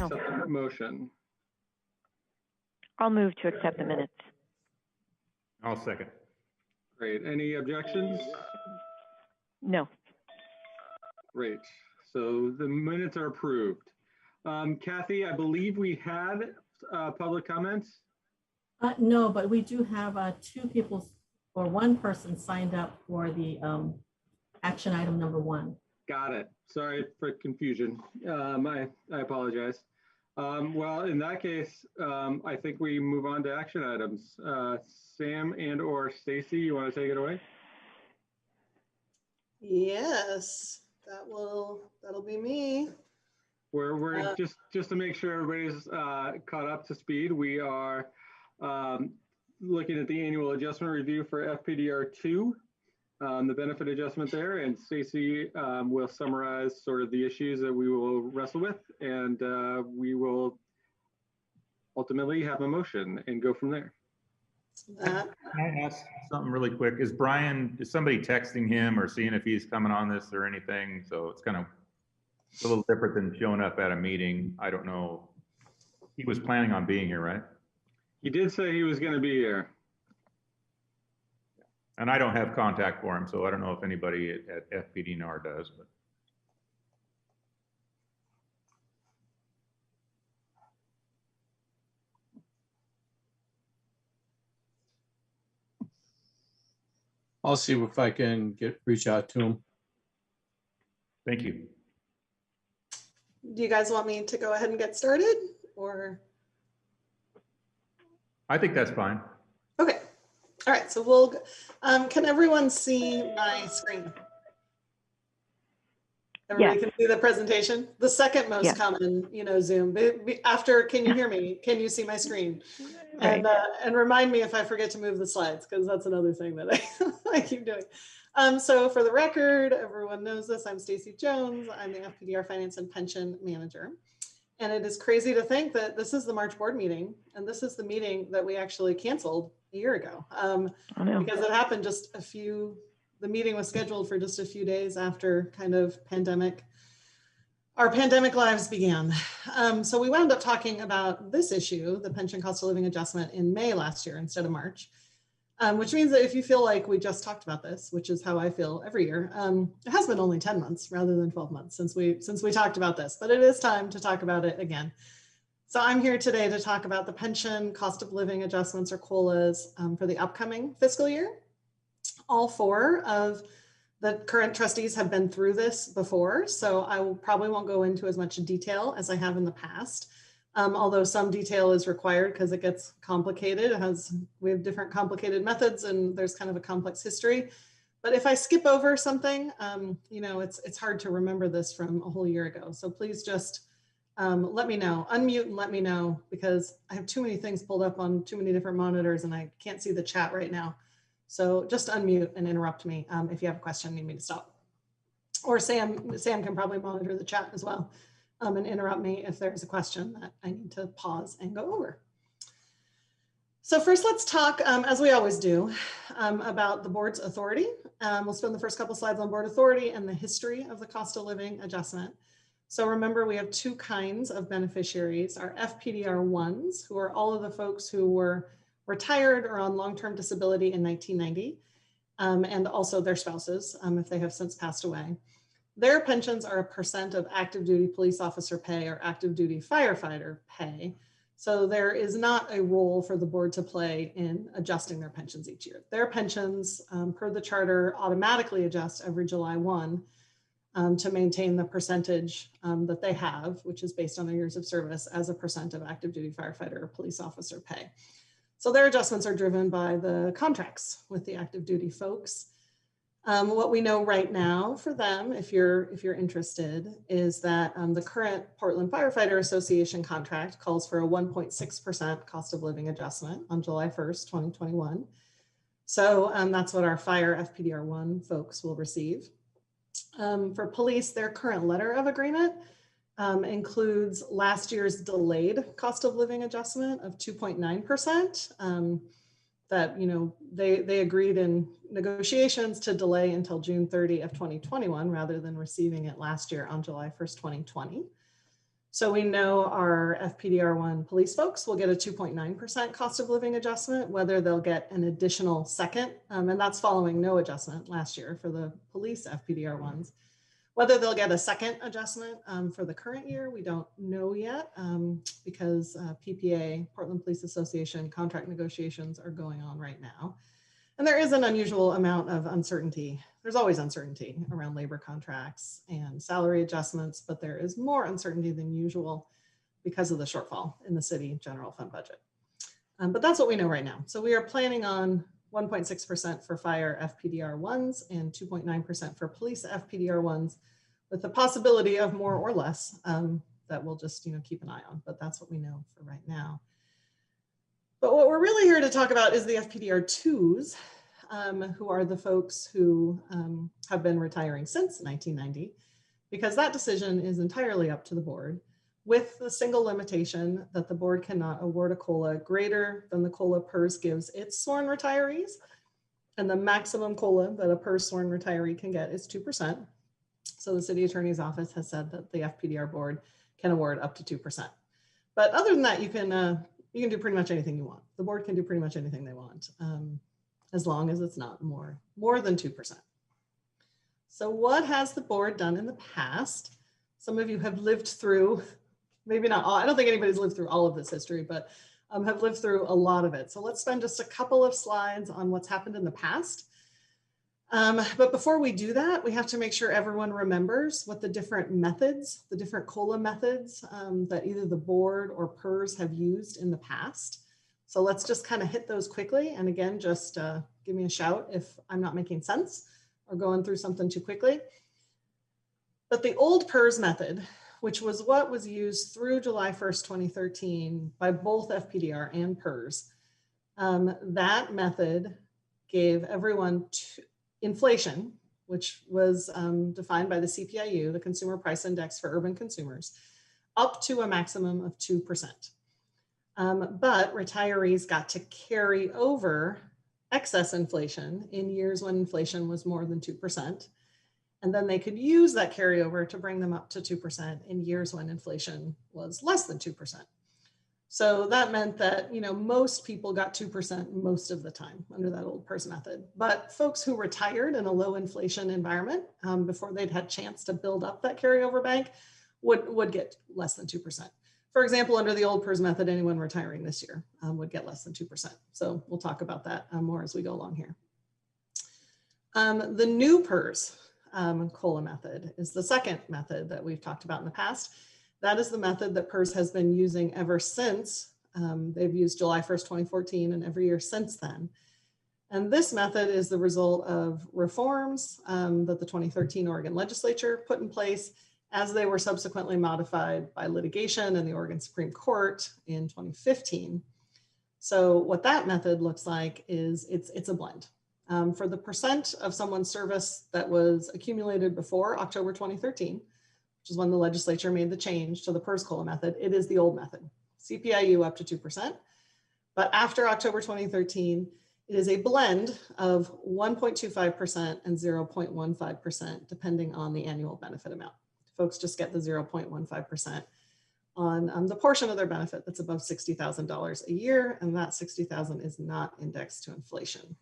accept the motion? I'll move to accept the minutes. I'll second. Great. Any objections? No. Great. So the minutes are approved. Kathy, I believe we had public comments. No, but we do have two people or one person signed up for the action item number 1. Got it. Sorry for confusion. I apologize. Well, in that case, I think we move on to action items. Sam and or Stacy, you want to take it away? Yes, that'll be me. We're just to make sure everybody's caught up to speed. We are looking at the annual adjustment review for Fpdr 2, the benefit adjustment there, and Stacy will summarize sort of the issues that we will wrestle with, and we will ultimately have a motion and go from there. Can I ask something really quick? Is somebody texting him or seeing if he's coming on this or anything? So it's kind of a little different than showing up at a meeting. I don't know. He was planning on being here, right? He did say he was going to be here. And I don't have contact for him, so I don't know if anybody at Fpdr does. But I'll see if I can reach out to him. thank you. Do you guys want me to go ahead and get started, or? I think that's fine. Okay. All right. So we'll. Can everyone see my screen? Everybody can see the presentation. The second most common, Zoom. After, can you hear me? Can you see my screen? Right. And remind me if I forget to move the slides, because that's another thing that I keep doing. So for the record, everyone knows this. I'm Stacy Jones. I'm the Fpdr Finance and Pension Manager. And it is crazy to think that this is the March board meeting, and this is the meeting that we actually canceled a year ago, because it happened the meeting was scheduled for just a few days after kind of our pandemic lives began. So we wound up talking about this issue, the pension cost of living adjustment, in May last year instead of March, which means that if you feel like we just talked about this, which is how I feel every year, it has been only 10 months rather than 12 months since we talked about this, but it is time to talk about it again. So I'm here today to talk about the pension cost of living adjustments, or COLAs, for the upcoming fiscal year. All 4 of the current trustees have been through this before, so I probably won't go into as much detail as I have in the past, although some detail is required because it gets complicated. We have different complicated methods, and there's kind of a complex history. But if I skip over something, it's hard to remember this from a whole year ago. So please just let me know, unmute and let me know, because I have too many things pulled up on too many different monitors and I can't see the chat right now. So just unmute and interrupt me if you have a question, need me to stop. Or Sam can probably monitor the chat as well and interrupt me if there's a question that I need to pause and go over. So first, let's talk, as we always do, about the board's authority. We'll spend the first couple slides on board authority and the history of the cost of living adjustment. So remember, we have 2 kinds of beneficiaries: our Fpdr 1s, who are all of the folks who were retired or on long-term disability in 1990, and also their spouses, if they have since passed away. Their pensions are a % of active duty police officer pay or active duty firefighter pay. So there is not a role for the board to play in adjusting their pensions each year. Their pensions, per the charter, automatically adjust every July 1 to maintain the percentage that they have, which is based on their years of service, as a % of active duty firefighter or police officer pay. So their adjustments are driven by the contracts with the active duty folks. What we know right now for them, if you're interested, is that the current Portland Firefighter Association contract calls for a 1.6% cost of living adjustment on July 1st, 2021. So that's what our fire Fpdr 1 folks will receive. For police, their current letter of agreement includes last year's delayed cost of living adjustment of 2.9%. That they agreed in negotiations to delay until June 30 of 2021 rather than receiving it last year on July 1st, 2020. So we know our FPDR1 police folks will get a 2.9% cost of living adjustment, whether they'll get an additional second, and that's following no adjustment last year for the police FPDR1s. Whether they'll get a second adjustment for the current year, we don't know yet because PPA, Portland Police Association, contract negotiations are going on right now. And there is an unusual amount of uncertainty. There's always uncertainty around labor contracts and salary adjustments, but there is more uncertainty than usual because of the shortfall in the city general fund budget. But that's what we know right now. So we are planning on 1.6% for fire FPDR1s and 2.9% for police FPDR1s, with the possibility of more or less that we'll just keep an eye on, but that's what we know for right now. But what we're really here to talk about is the FPDR2s, who are the folks who have been retiring since 1990, because that decision is entirely up to the board, with the single limitation that the board cannot award a COLA greater than the COLA PERS gives its sworn retirees. And the maximum COLA that a PERS sworn retiree can get is 2%. So the city attorney's office has said that the FPDR board can award up to 2%. But other than that, you can do pretty much anything you want. The board can do pretty much anything they want, as long as it's not more than 2%. So what has the board done in the past? Some of you have lived through, maybe not all, I don't think anybody's lived through all of this history, but have lived through a lot of it. So let's spend just a couple of slides on what's happened in the past. But before we do that, we have to make sure everyone remembers what the different methods, the different COLA methods that either the board or PERS have used in the past. So let's just kind of hit those quickly. And again, just give me a shout if I'm not making sense or going through something too quickly. But the old PERS method, which was what was used through July 1st, 2013 by both FPDR and PERS, that method gave everyone inflation, which was defined by the CPIU, the Consumer Price Index for Urban Consumers, up to a maximum of 2%. But retirees got to carry over excess inflation in years when inflation was more than 2%. And then they could use that carryover to bring them up to 2% in years when inflation was less than 2%. So that meant that, most people got 2% most of the time under that old PERS method. But folks who retired in a low inflation environment before they'd had a chance to build up that carryover bank would get less than 2%. For example, under the old PERS method, anyone retiring this year would get less than 2%. So we'll talk about that more as we go along here. The new PERS COLA method is the second method that we've talked about in the past. That is the method that PERS has been using ever since. They've used July 1st, 2014 and every year since then. And this method is the result of reforms that the 2013 Oregon legislature put in place as they were subsequently modified by litigation in the Oregon Supreme Court in 2015. So what that method looks like is it's a blend. For the percent of someone's service that was accumulated before October 2013, which is when the legislature made the change to the PERS COLA method, it is the old method, CPIU up to 2%. But after October 2013, it is a blend of 1.25% and 0.15%, depending on the annual benefit amount. Folks just get the 0.15% on the portion of their benefit that's above $60,000 a year, and that $60,000 is not indexed to inflation.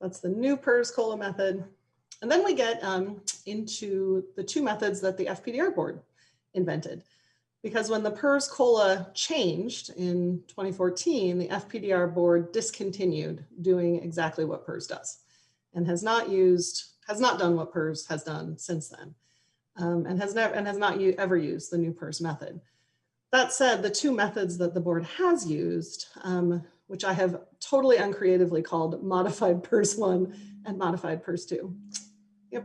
That's the new PERS COLA method. And then we get into the two methods that the FPDR board invented. Because when the PERS COLA changed in 2014, the FPDR board discontinued doing exactly what PERS does and has not done what PERS has done since then, and has not ever used the new PERS method. That said, the two methods that the board has used, which I have totally uncreatively called modified PERS 1 and modified PERS 2.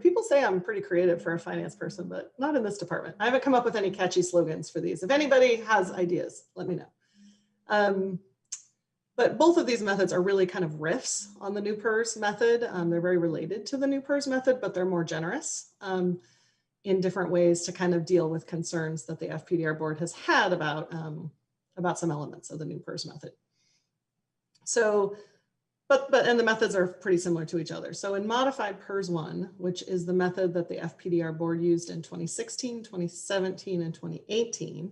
People say I'm pretty creative for a finance person, but not in this department. I haven't come up with any catchy slogans for these. If anybody has ideas, let me know. But both of these methods are really kind of riffs on the new PERS method. They're very related to the new PERS method, but they're more generous in different ways to kind of deal with concerns that the FPDR board has had about some elements of the new PERS method. So and the methods are pretty similar to each other. So in modified PERS 1, which is the method that the FPDR board used in 2016, 2017, and 2018,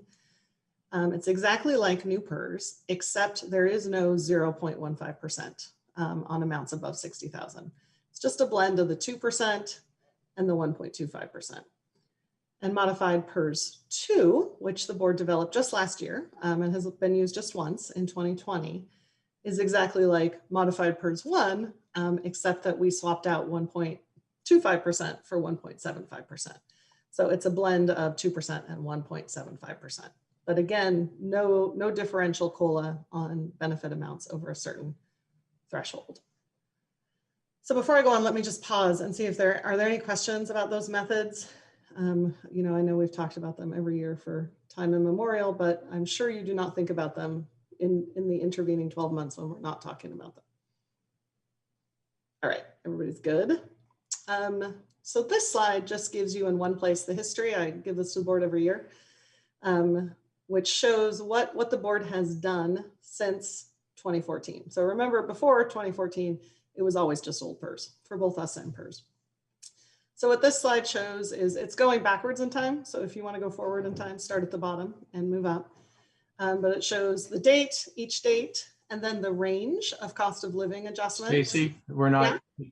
it's exactly like new PERS, except there is no 0.15% on amounts above 60,000. It's just a blend of the 2% and the 1.25%. And modified PERS 2, which the board developed just last year and has been used just once in 2020, is exactly like modified PERS 1, except that we swapped out 1.25% for 1.75%. So it's a blend of 2% and 1.75%. But again, no differential COLA on benefit amounts over a certain threshold. So before I go on, let me just pause and see if are there any questions about those methods. You know, I know we've talked about them every year for time immemorial, but I'm sure you do not think about them in the intervening 12 months when we're not talking about them. All right, everybody's good. So this slide just gives you in one place the history. I give this to the board every year, which shows what the board has done since 2014. So remember, before 2014, it was always just old PERS for both us and PERS. So what this slide shows is it's going backwards in time. So if you want to go forward in time, start at the bottom and move up. But it shows the date, each date, and then the range of cost of living adjustments. Stacy, we're not. Yeah.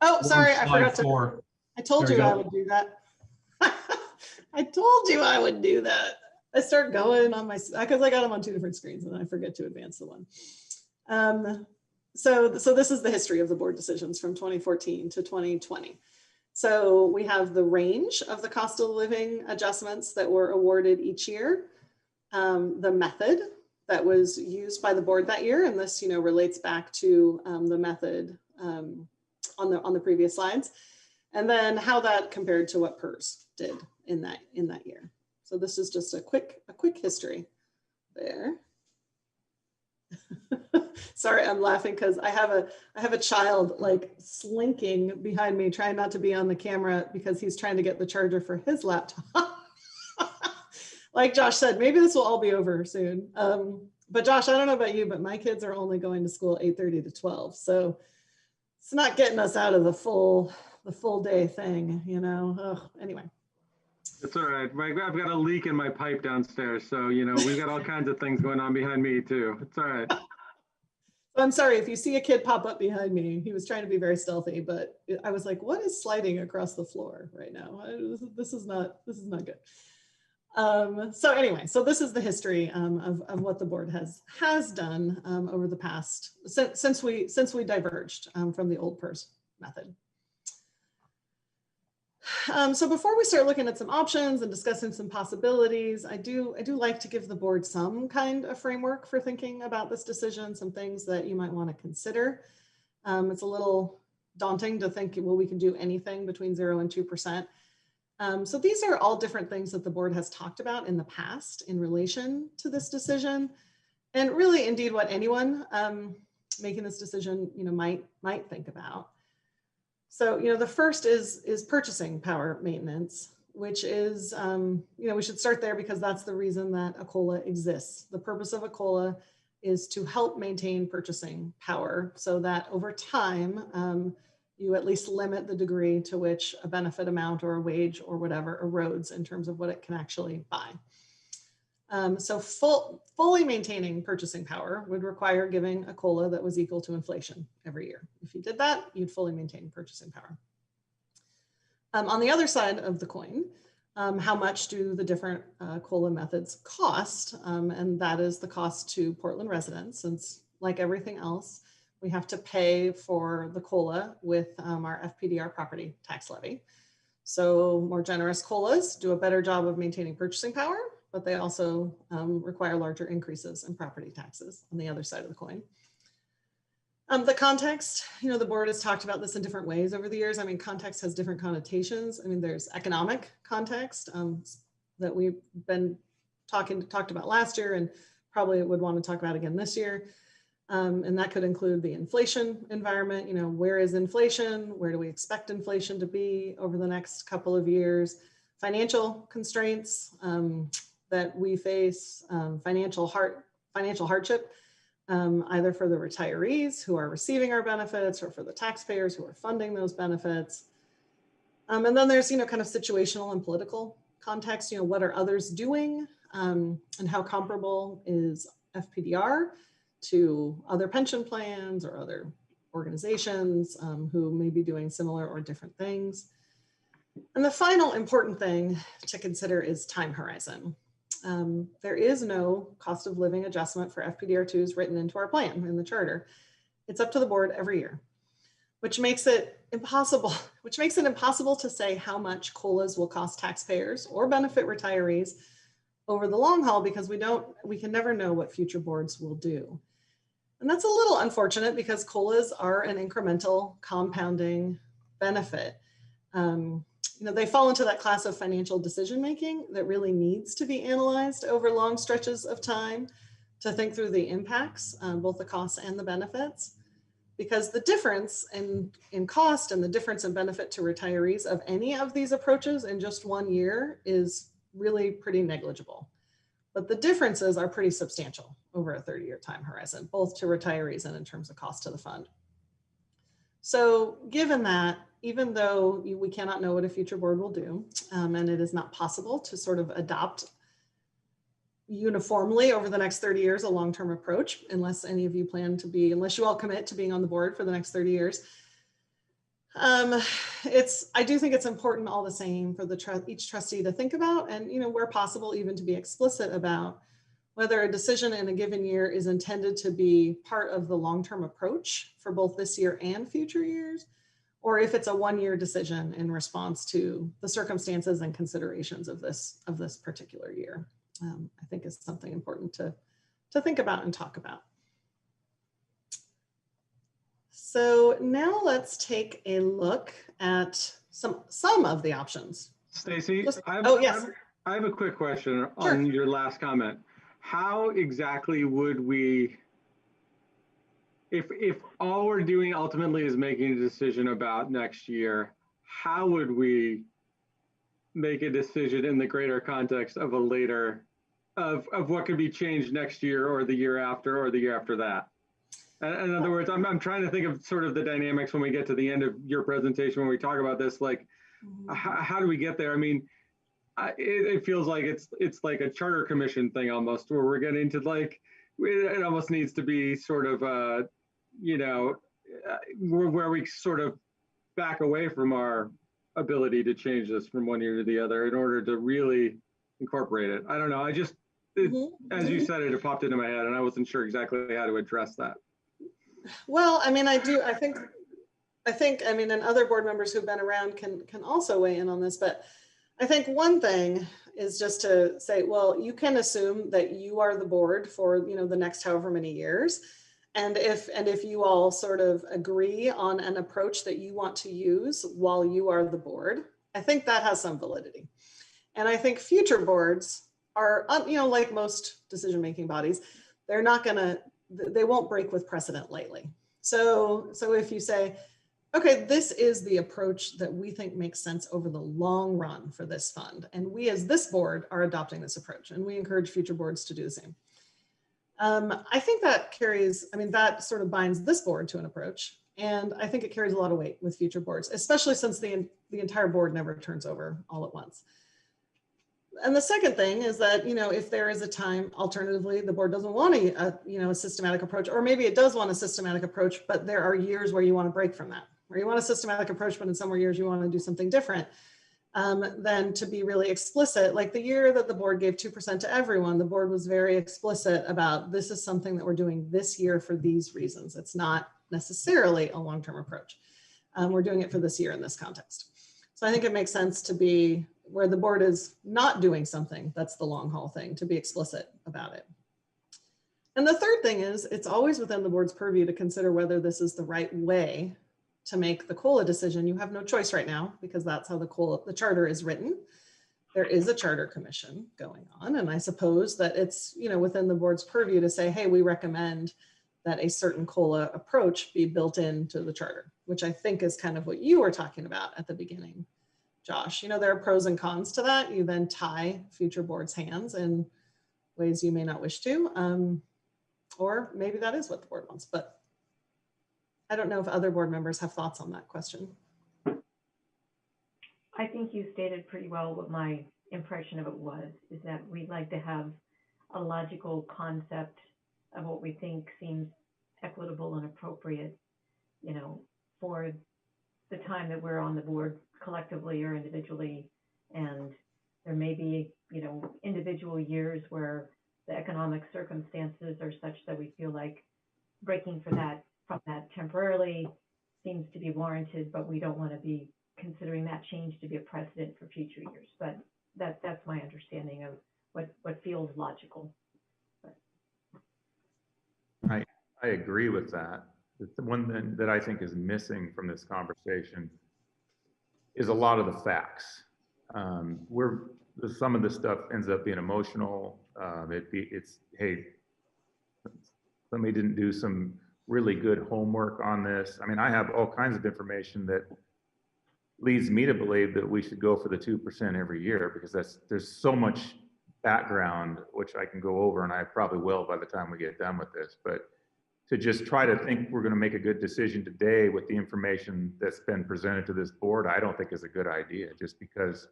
Oh, sorry, I forgot Slide 4. I told you I would do that. I told you I would do that. I start going on my, because I got them on 2 different screens and I forget to advance the one. So this is the history of the board decisions from 2014 to 2020. So we have the range of the cost of living adjustments that were awarded each year, the method that was used by the board that year, and this, you know, relates back to the method on the previous slides, and then how that compared to what PERS did in that year. So this is just a quick history there. Sorry, I'm laughing because I have a child like slinking behind me, trying not to be on the camera because he's trying to get the charger for his laptop. Like Josh said, maybe this will all be over soon. But Josh, I don't know about you, but my kids are only going to school 8:30 to 12. So it's not getting us out of the full day thing, you know. Ugh, anyway. It's all right. I've got a leak in my pipe downstairs. So, you know, we've got all kinds of things going on behind me too. It's all right. I'm sorry if you see a kid pop up behind me. He was trying to be very stealthy, but I was like, what is sliding across the floor right now? This is not good. So anyway, so this is the history of what the board has done over the past, since we diverged from the old PERS method. So before we start looking at some options and discussing some possibilities, I do like to give the board some kind of framework for thinking about this decision, some things that you might want to consider. It's a little daunting to think, well, we can do anything between 0 and 2%. So these are all different things that the board has talked about in the past in relation to this decision, and really indeed what anyone making this decision, you know, might think about. So, you know, the first is purchasing power maintenance, which is, you know, we should start there because that's the reason that a COLA exists. The purpose of a COLA is to help maintain purchasing power so that over time, you at least limit the degree to which a benefit amount or a wage or whatever erodes in terms of what it can actually buy. So fully maintaining purchasing power would require giving a COLA that was equal to inflation every year. If you did that, you'd fully maintain purchasing power. On the other side of the coin, how much do the different COLA methods cost? And that is the cost to Portland residents, since like everything else, we have to pay for the COLA with our Fpdr property tax levy. So more generous COLAs do a better job of maintaining purchasing power, but they also require larger increases in property taxes on the other side of the coin. The context, you know, the board has talked about this in different ways over the years. I mean, context has different connotations. I mean, there's economic context that we've been talked about last year and probably would want to talk about again this year. And that could include the inflation environment. You know, where is inflation? Where do we expect inflation to be over the next couple of years? Financial constraints that we face, financial hardship either for the retirees who are receiving our benefits or for the taxpayers who are funding those benefits. And then there's, kind of situational and political context, what are others doing, and how comparable is FPDR to other pension plans or other organizations who may be doing similar or different things. And the final important thing to consider is time horizon. There is no cost of living adjustment for FPDR2s written into our plan in the charter. It's up to the board every year, which makes it impossible to say how much COLAs will cost taxpayers or benefit retirees over the long haul, because we can never know what future boards will do. And that's a little unfortunate because COLAs are an incremental compounding benefit. They fall into that class of financial decision-making that really needs to be analyzed over long stretches of time to think through the impacts, both the costs and the benefits, because the difference in cost and the difference in benefit to retirees of any of these approaches in just 1 year is really pretty negligible. But the differences are pretty substantial over a 30-year time horizon, both to retirees and in terms of cost to the fund. So given that, even though we cannot know what a future board will do, and it is not possible to sort of adopt uniformly over the next 30 years a long-term approach, unless any of you plan to be, unless you all commit to being on the board for the next 30 years, I do think it's important all the same for each trustee to think about, and where possible even to be explicit about whether a decision in a given year is intended to be part of the long-term approach for both this year and future years, or if it's a 1-year decision in response to the circumstances and considerations of this particular year. I think is something important to think about and talk about. So now let's take a look at some of the options. Stacy, I have a quick question on your last comment. How exactly would we, if all we're doing ultimately is making a decision about next year, how would we make a decision in the greater context of a later, of what could be changed next year or the year after or the year after that? In other words, I'm trying to think of sort of the dynamics when we get to the end of your presentation, when we talk about this, like, how do we get there? I mean, it feels like it's like a charter commission thing almost, where we're getting to like, it almost needs to be sort of, where we sort of back away from our ability to change this from 1 year to the other in order to really incorporate it. I don't know. As you said it, it popped into my head and I wasn't sure exactly how to address that. Well, I mean, I think, and other board members who've been around can also weigh in on this, but I think one thing is just to say, well, you can assume that you are the board for, the next however many years. And if you all sort of agree on an approach that you want to use while you are the board, I think that has some validity. And I think future boards are, like most decision-making bodies, they won't break with precedent lightly. So if you say, okay, this is the approach that we think makes sense over the long run for this fund, and we as this board are adopting this approach, and we encourage future boards to do the same. I think that carries, that sort of binds this board to an approach, and I think it carries a lot of weight with future boards, especially since the entire board never turns over all at once. And the second thing is that, if there is a time, alternatively, the board doesn't want a systematic approach, or maybe it does want a systematic approach, but there are years where you want to break from that, or you want a systematic approach, but in some more years you want to do something different, then to be really explicit, like the year that the board gave 2% to everyone, the board was very explicit about, this is something that we're doing this year for these reasons. It's not necessarily a long-term approach. We're doing it for this year in this context. So I think it makes sense to be where the board is not doing something that's the long haul thing, to be explicit about it. And the third thing is, it's always within the board's purview to consider whether this is the right way to make the COLA decision. You have no choice right now, because that's how the charter is written. There is a charter commission going on, and I suppose that it's within the board's purview to say, hey, we recommend that a certain COLA approach be built into the charter, which I think is kind of what you were talking about at the beginning, Josh. There are pros and cons to that. You then tie future boards' hands in ways you may not wish to. Or maybe that is what the board wants, but I don't know if other board members have thoughts on that question. I think you stated pretty well what my impression of it was, is that we'd like to have a logical concept of what we think seems equitable and appropriate, you know, for the time that we're on the board collectively or individually. And there may be, you know, individual years where the economic circumstances are such that we feel like breaking from that temporarily seems to be warranted, but we don't want to be considering that change to be a precedent for future years. But that's my understanding of what feels logical. I agree with that. The one thing that I think is missing from this conversation is a lot of the facts. Some of this stuff ends up being emotional. It's, hey, somebody didn't do some really good homework on this. I mean, I have all kinds of information that leads me to believe that we should go for the 2% every year, because there's so much background, which I can go over, and I probably will by the time we get done with this. But to just try to think we're going to make a good decision today with the information that's been presented to this board, I don't think is a good idea, just because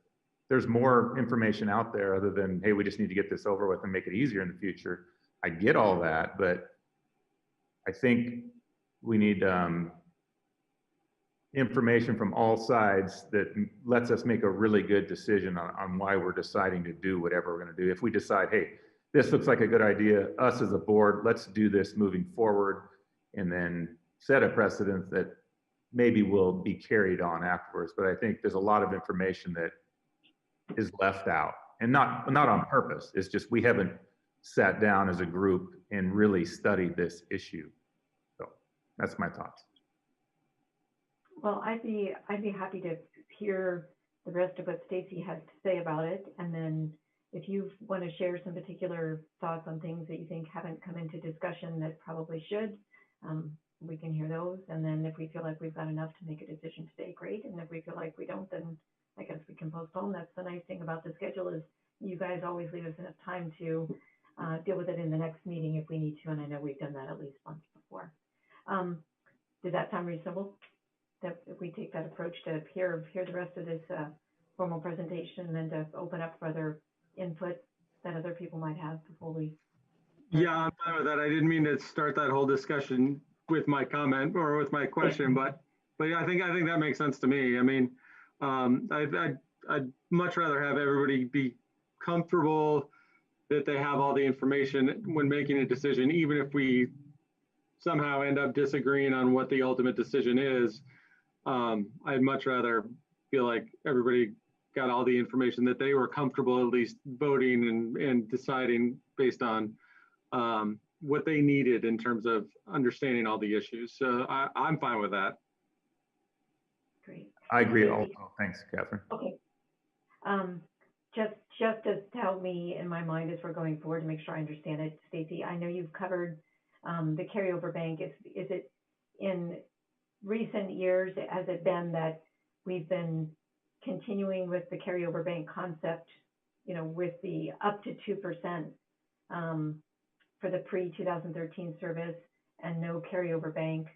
there's more information out there other than, hey, we just need to get this over with and make it easier in the future. I get all that, but I think we need information from all sides that lets us make a really good decision on why we're deciding to do whatever we're going to do. If we decide, hey, this looks like a good idea, us as a board, let's do this moving forward, and then set a precedent that maybe will be carried on afterwards. But I think there's a lot of information that is left out, and not on purpose. It's just we haven't sat down as a group and really studied this issue. So that's my thoughts. Well, I'd be happy to hear the rest of what Stacy has to say about it, and then if you want to share some particular thoughts on things that you think haven't come into discussion that probably should, we can hear those. And then if we feel like we've got enough to make a decision today, great. And if we feel like we don't, then I guess we can postpone. That's the nice thing about the schedule, is you guys always leave us enough time to deal with it in the next meeting if we need to. And I know we've done that at least once before. Does that sound reasonable? That if we take that approach to hear the rest of this formal presentation, and then to open up for other input that other people might have before we. Yeah, I'm fine with that. I didn't mean to start that whole discussion with my comment or with my question, but yeah, I think that makes sense to me. I mean, I'd much rather have everybody be comfortable that they have all the information when making a decision, even if we somehow end up disagreeing on what the ultimate decision is. I'd much rather feel like everybody got all the information that they were comfortable at least voting and deciding based on what they needed in terms of understanding all the issues. So I'm fine with that. Great. I agree also. Thanks, Catherine. Okay. Just to help me in my mind as we're going forward to make sure I understand it, Stacy, I know you've covered the carryover bank. Is it in recent years, has it been that we've been continuing with the carryover bank concept, you know, with the up to 2% for the pre-2013 service, and no carryover bank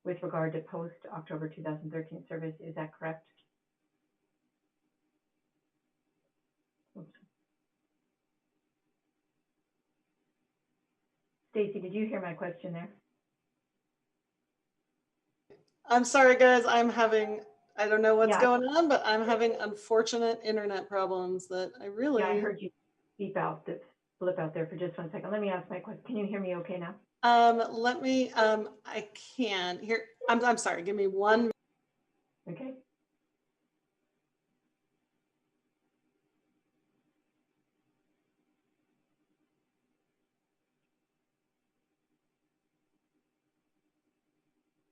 with regard to post-October 2013 service? Is that correct? Oops. Stacy, did you hear my question there? I'm sorry, guys. I don't know what's going on, but I'm having unfortunate internet problems that I really. Yeah, I heard you blip out there for just 1 second. Let me ask my question. Can you hear me okay now? Let me, I can hear, I'm sorry, give me 1 minute. Okay.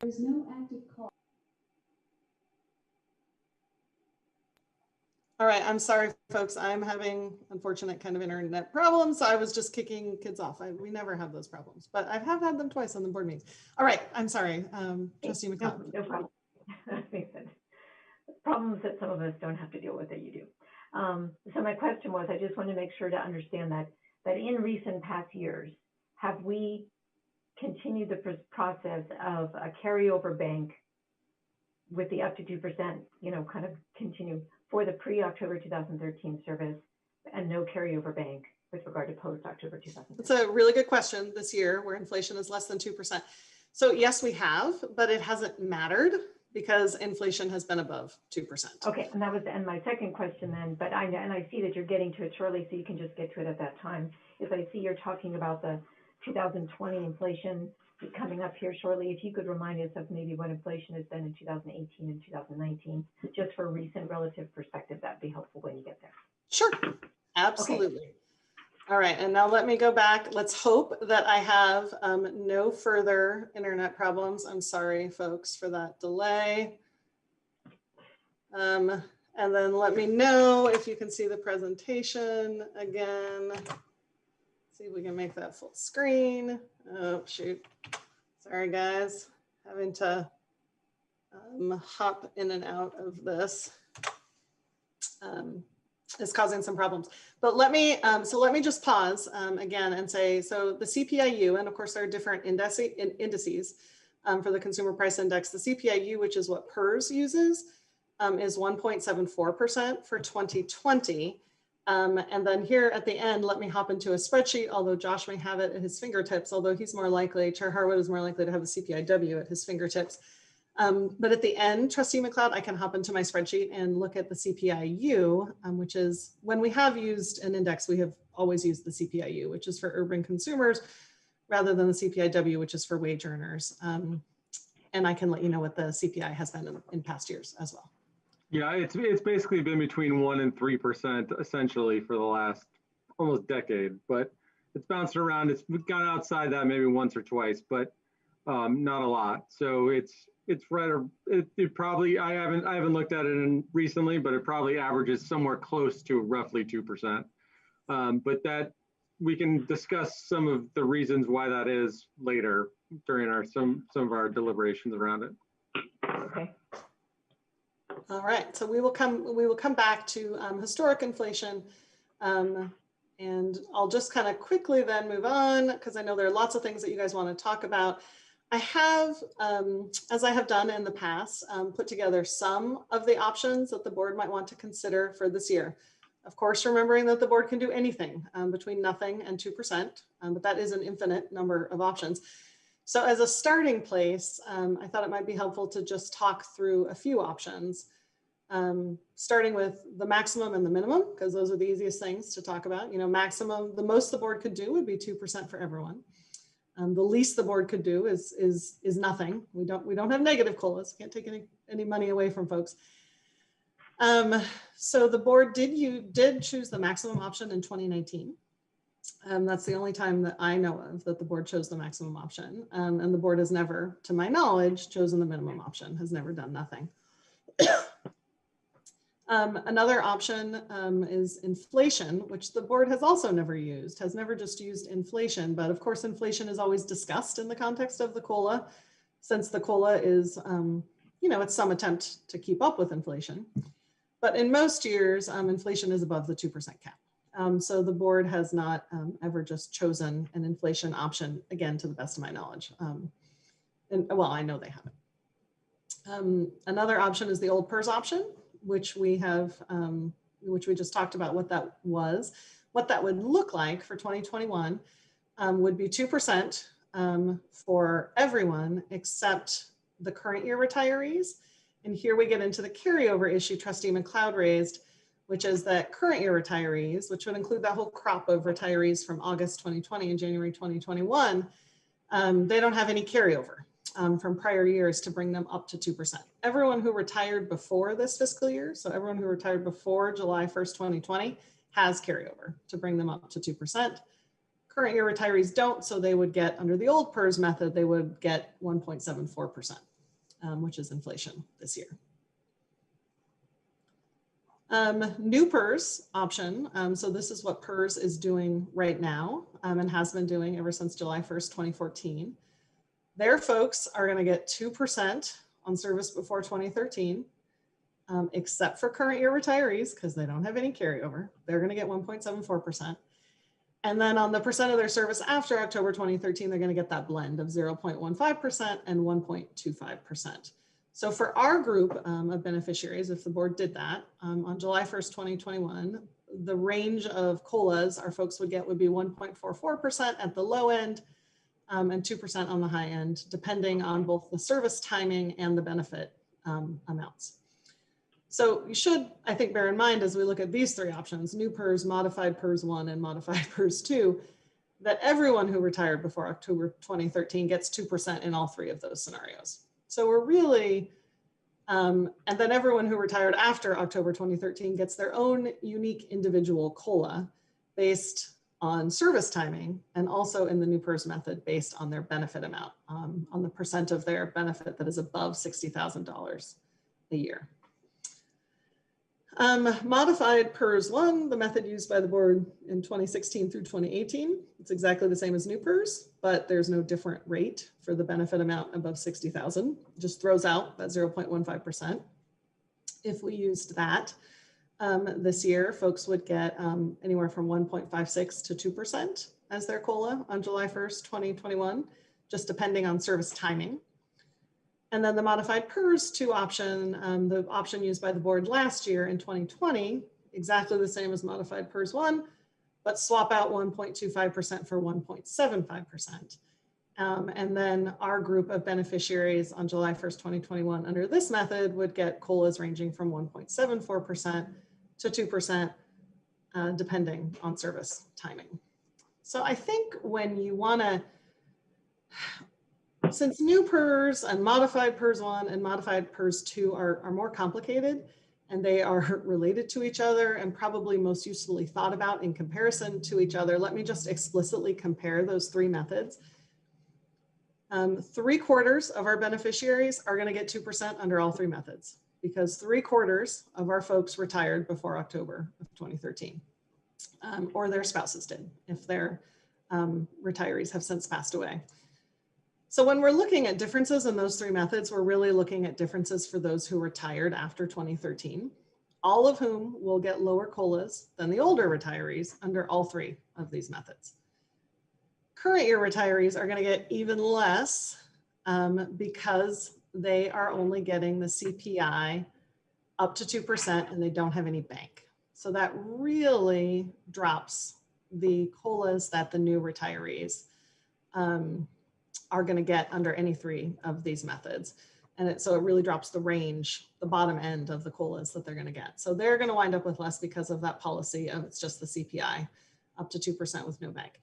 There's no active call. All right, I'm sorry, folks. I'm having unfortunate kind of internet problems. So I was just kicking kids off. We never have those problems, but I have had them twice on the board meetings. All right, I'm sorry, Trustee McLeod. No problem. That makes sense. Problems that some of us don't have to deal with that you do. So my question was, I just want to make sure to understand that in recent past years, have we continue the process of a carryover bank with the up to 2%, you know, kind of continue for the pre-October 2013 service and no carryover bank with regard to post-October 2013? That's a really good question this year where inflation is less than 2%. So yes, we have, but it hasn't mattered because inflation has been above 2%. Okay, and that was my second question then, but I see that you're getting to it shortly, so you can just get to it at that time. If I see you're talking about the 2020 inflation coming up here shortly, if you could remind us of maybe what inflation has been in 2018 and 2019, just for recent relative perspective, that'd be helpful when you get there. Sure, absolutely. Okay. All right, and now let me go back. Let's hope that I have no further internet problems. I'm sorry, folks, for that delay. And then let me know if you can see the presentation again. See if we can make that full screen. Oh, shoot. Sorry, guys. Having to hop in and out of this. Is causing some problems. But let me, so let me just pause again and say, so the CPIU, and of course there are different indices for the Consumer Price Index. The CPIU, which is what PERS uses, is 1.74% for 2020. And then here at the end, let me hop into a spreadsheet, although Josh may have it at his fingertips, although he's more likely, Chair Harwood is more likely to have the CPIW at his fingertips. But at the end, Trustee McLeod, I can hop into my spreadsheet and look at the CPIU, which is when we have used an index, we have always used the CPIU, which is for urban consumers, rather than the CPIW, which is for wage earners. And I can let you know what the CPI has been in past years as well. Yeah, it's basically been between 1% and 3% essentially for the last almost decade, but it's bounced around. It's gone outside that maybe once or twice, but not a lot. So it's right. It probably, I haven't looked at it recently, but it probably averages somewhere close to roughly 2%. But that we can discuss some of the reasons why that is later during some of our deliberations around it. Okay. All right. So we will come back to historic inflation. And I'll just kind of quickly then move on because I know there are lots of things that you guys want to talk about. I have, as I have done in the past, put together some of the options that the board might want to consider for this year. Of course, remembering that the board can do anything between nothing and 2%, but that is an infinite number of options. So as a starting place, I thought it might be helpful to just talk through a few options, starting with the maximum and the minimum, because those are the easiest things to talk about. You know, maximum, the most the board could do would be 2% for everyone. The least the board could do is nothing. We don't have negative COLAs. Can't take any money away from folks. So the board did choose the maximum option in 2019. That's the only time that I know of that the board chose the maximum option. And the board has never, to my knowledge, chosen the minimum option, has never done nothing. Another option is inflation, which the board has also never used, has never just used inflation, but of course inflation is always discussed in the context of the COLA, since the COLA is, you know, it's some attempt to keep up with inflation. But in most years, inflation is above the 2% cap. So the board has not ever just chosen an inflation option, again, to the best of my knowledge. And well, I know they haven't. Another option is the old PERS option, which we have, which we just talked about what that was. What that would look like for 2021 would be 2% for everyone except the current year retirees. And here we get into the carryover issue Trustee McLeod raised, which is that current year retirees, which would include that whole crop of retirees from August 2020 and January 2021, they don't have any carryover from prior years to bring them up to 2%. Everyone who retired before this fiscal year, so everyone who retired before July 1st, 2020, has carryover to bring them up to 2%. Current year retirees don't, so they would get, under the old PERS method, they would get 1.74%, which is inflation this year. New PERS option, so this is what PERS is doing right now and has been doing ever since July 1st, 2014. Their folks are going to get 2% on service before 2013, except for current year retirees, because they don't have any carryover. They're going to get 1.74%. And then on the percent of their service after October 2013, they're going to get that blend of 0.15% and 1.25%. So for our group of beneficiaries, if the board did that, on July 1st, 2021, the range of COLAs our folks would get would be 1.44% at the low end and 2% on the high end, depending on both the service timing and the benefit amounts. So you should, I think, bear in mind as we look at these three options, new PERS, modified PERS 1, and modified PERS 2, that everyone who retired before October 2013 gets 2% in all three of those scenarios. So we're really, and then everyone who retired after October 2013 gets their own unique individual COLA based on service timing, and also in the new PERS method based on their benefit amount, on the percent of their benefit that is above $60,000 a year. Modified PERS 1, the method used by the board in 2016 through 2018. It's exactly the same as new PERS, but there's no different rate for the benefit amount above 60,000. Just throws out that 0.15%. If we used that this year, folks would get anywhere from 1.56 to 2% as their COLA on July 1st, 2021, just depending on service timing. And then the modified PERS 2 option, the option used by the board last year in 2020, exactly the same as modified PERS 1, but swap out 1.25% for 1.75%. And then our group of beneficiaries on July 1st, 2021 under this method would get COLAs ranging from 1.74% to 2%, depending on service timing. So I think when you want to, since new PERS and modified PERS 1 and modified PERS 2 are more complicated, and they are related to each other and probably most usefully thought about in comparison to each other, let me just explicitly compare those three methods. 3/4 of our beneficiaries are going to get 2% under all three methods, because 3/4 of our folks retired before October of 2013, or their spouses did, if their retirees have since passed away. So when we're looking at differences in those three methods, we're really looking at differences for those who retired after 2013, all of whom will get lower COLAs than the older retirees under all three of these methods. Current year retirees are going to get even less because they are only getting the CPI up to 2% and they don't have any bank. So that really drops the COLAs that the new retirees are going to get under any three of these methods. And so it really drops the range, the bottom end of the COLAs that they're going to get. So they're going to wind up with less because of that policy of it's just the CPI up to 2% with no bank.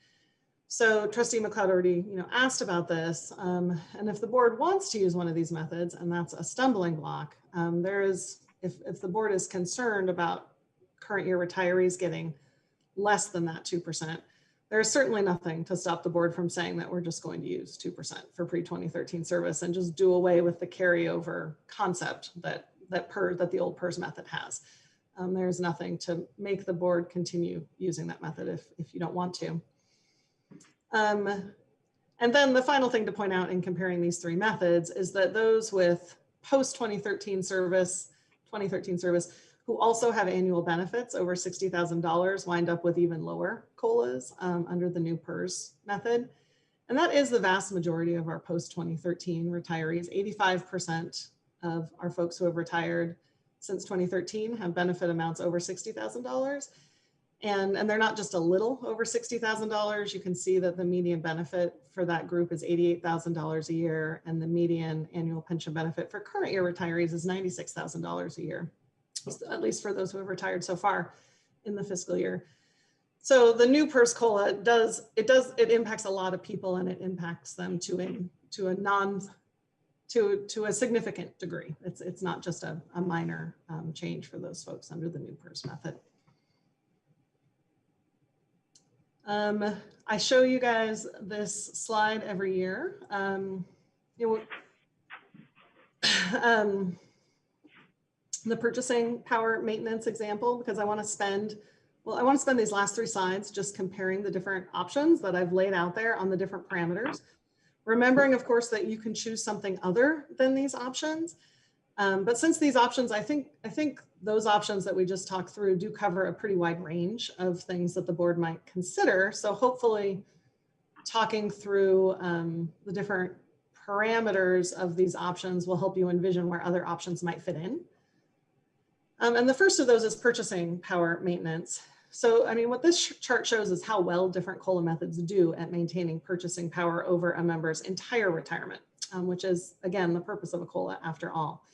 So Trustee McLeod already asked about this. And if the board wants to use one of these methods, and that's a stumbling block, if the board is concerned about current year retirees getting less than that 2%, there's certainly nothing to stop the board from saying that we're just going to use 2% for pre-2013 service and just do away with the carryover concept that the old PERS method has. There's nothing to make the board continue using that method if you don't want to. And then the final thing to point out in comparing these three methods is that those with post-2013 service, who also have annual benefits over $60,000 wind up with even lower COLAs under the new PERS method. And that is the vast majority of our post-2013 retirees. 85% of our folks who have retired since 2013 have benefit amounts over $60,000. And they're not just a little over $60,000. You can see that the median benefit for that group is $88,000 a year, and the median annual pension benefit for current year retirees is $96,000 a year, at least for those who have retired so far in the fiscal year. So the new PERS COLA it impacts a lot of people, and it impacts them to a significant degree. It's not just a minor change for those folks under the new PERS method. I show you guys this slide every year. The purchasing power maintenance example, because I want to spend these last three slides just comparing the different options that I've laid out there on the different parameters. Remembering, of course, that you can choose something other than these options. But since these options, I think those options that we just talked through do cover a pretty wide range of things that the board might consider. So hopefully talking through the different parameters of these options will help you envision where other options might fit in. And the first of those is purchasing power maintenance. So, I mean, what this chart shows is how well different COLA methods do at maintaining purchasing power over a member's entire retirement, which is, again, the purpose of a COLA after all.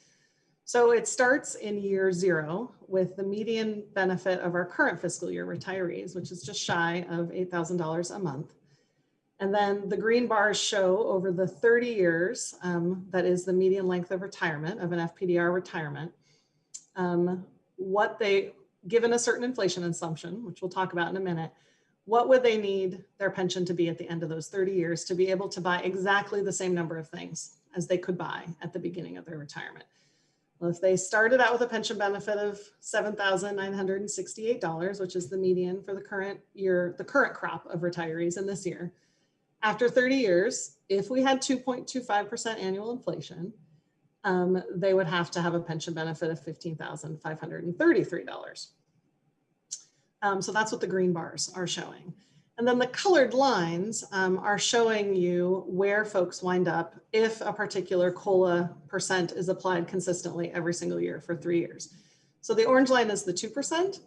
So it starts in year 0 with the median benefit of our current fiscal year retirees, which is just shy of $8,000 a month. And then the green bars show over the 30 years, that is the median length of retirement of an FPDR retirement, what they, given a certain inflation assumption, which we'll talk about in a minute, what would they need their pension to be at the end of those 30 years to be able to buy exactly the same number of things as they could buy at the beginning of their retirement? Well, if they started out with a pension benefit of $7,968, which is the median for the current year, the current crop of retirees in this year, after 30 years, if we had 2.25% annual inflation, they would have to have a pension benefit of $15,533. So that's what the green bars are showing. And then the colored lines are showing you where folks wind up if a particular COLA percent is applied consistently every single year for 3 years. So the orange line is the 2%.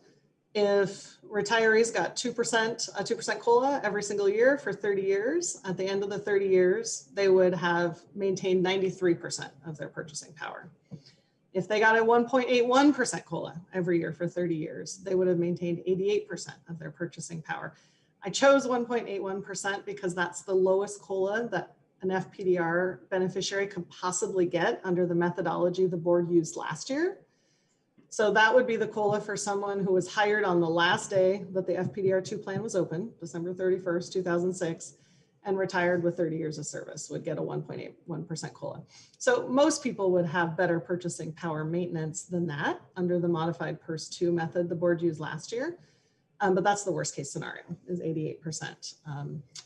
If retirees got 2%, a 2% COLA every single year for 30 years, at the end of the 30 years, they would have maintained 93% of their purchasing power. If they got a 1.81% COLA every year for 30 years, they would have maintained 88% of their purchasing power. I chose 1.81% because that's the lowest COLA that an FPDR beneficiary could possibly get under the methodology the board used last year. So that would be the COLA for someone who was hired on the last day that the FPDR2 plan was open, December 31st, 2006, and retired with 30 years of service would get a 1.81% COLA. So most people would have better purchasing power maintenance than that under the modified PERS 2 method the board used last year. But that's the worst case scenario, is 88%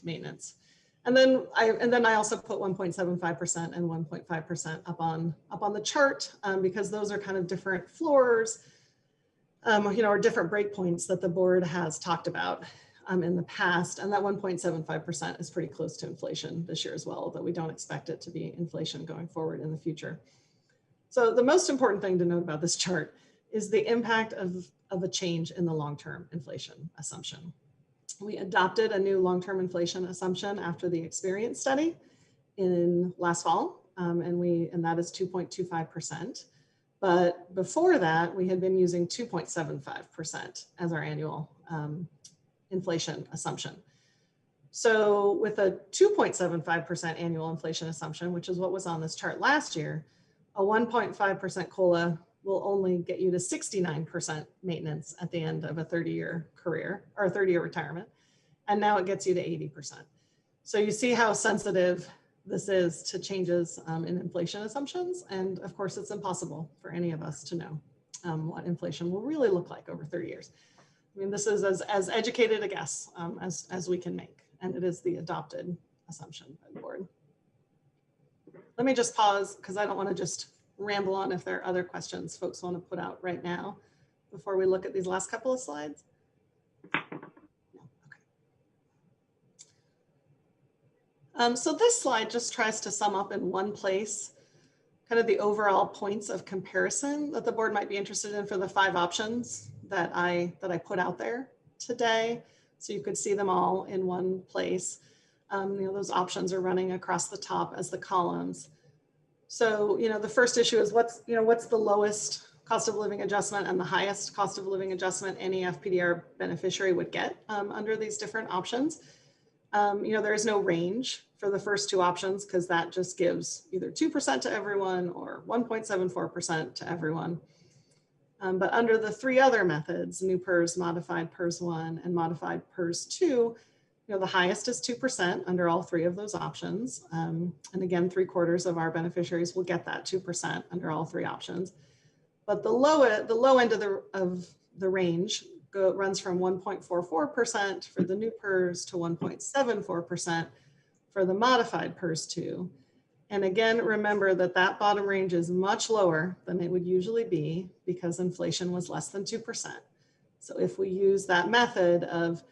maintenance. And then I also put 1.75% and 1.5% up on the chart because those are kind of different floors, or different breakpoints that the board has talked about in the past. And that 1.75% is pretty close to inflation this year as well, although we don't expect it to be inflation going forward in the future. So the most important thing to note about this chart is the impact of a change in the long-term inflation assumption. We adopted a new long-term inflation assumption after the experience study in last fall, and that is 2.25%. But before that, we had been using 2.75% as our annual inflation assumption. So with a 2.75% annual inflation assumption, which is what was on this chart last year, a 1.5% COLA will only get you to 69% maintenance at the end of a 30-year career or a 30-year retirement. And now it gets you to 80%. So you see how sensitive this is to changes in inflation assumptions. And of course, it's impossible for any of us to know what inflation will really look like over 30 years. I mean, this is as educated a guess as we can make. And it is the adopted assumption by the board. Let me just pause because I don't want to just ramble on if there are other questions folks want to put out right now before we look at these last couple of slides. Okay. So this slide just tries to sum up in one place kind of the overall points of comparison that the board might be interested in for the 5 options that I put out there today. So you could see them all in one place. Those options are running across the top as the columns. So, the first issue is what's the lowest cost of living adjustment and the highest cost of living adjustment any FPDR beneficiary would get under these different options. There is no range for the first 2 options because that just gives either 2% to everyone or 1.74% to everyone. But under the 3 other methods, new PERS, modified PERS 1, and modified PERS 2, the highest is 2% under all 3 of those options. And again, 3/4 of our beneficiaries will get that 2% under all 3 options. But the low end of the range runs from 1.44% for the new PERS to 1.74% for the modified PERS 2. And again, remember that that bottom range is much lower than it would usually be because inflation was less than 2%. So if we use that method of,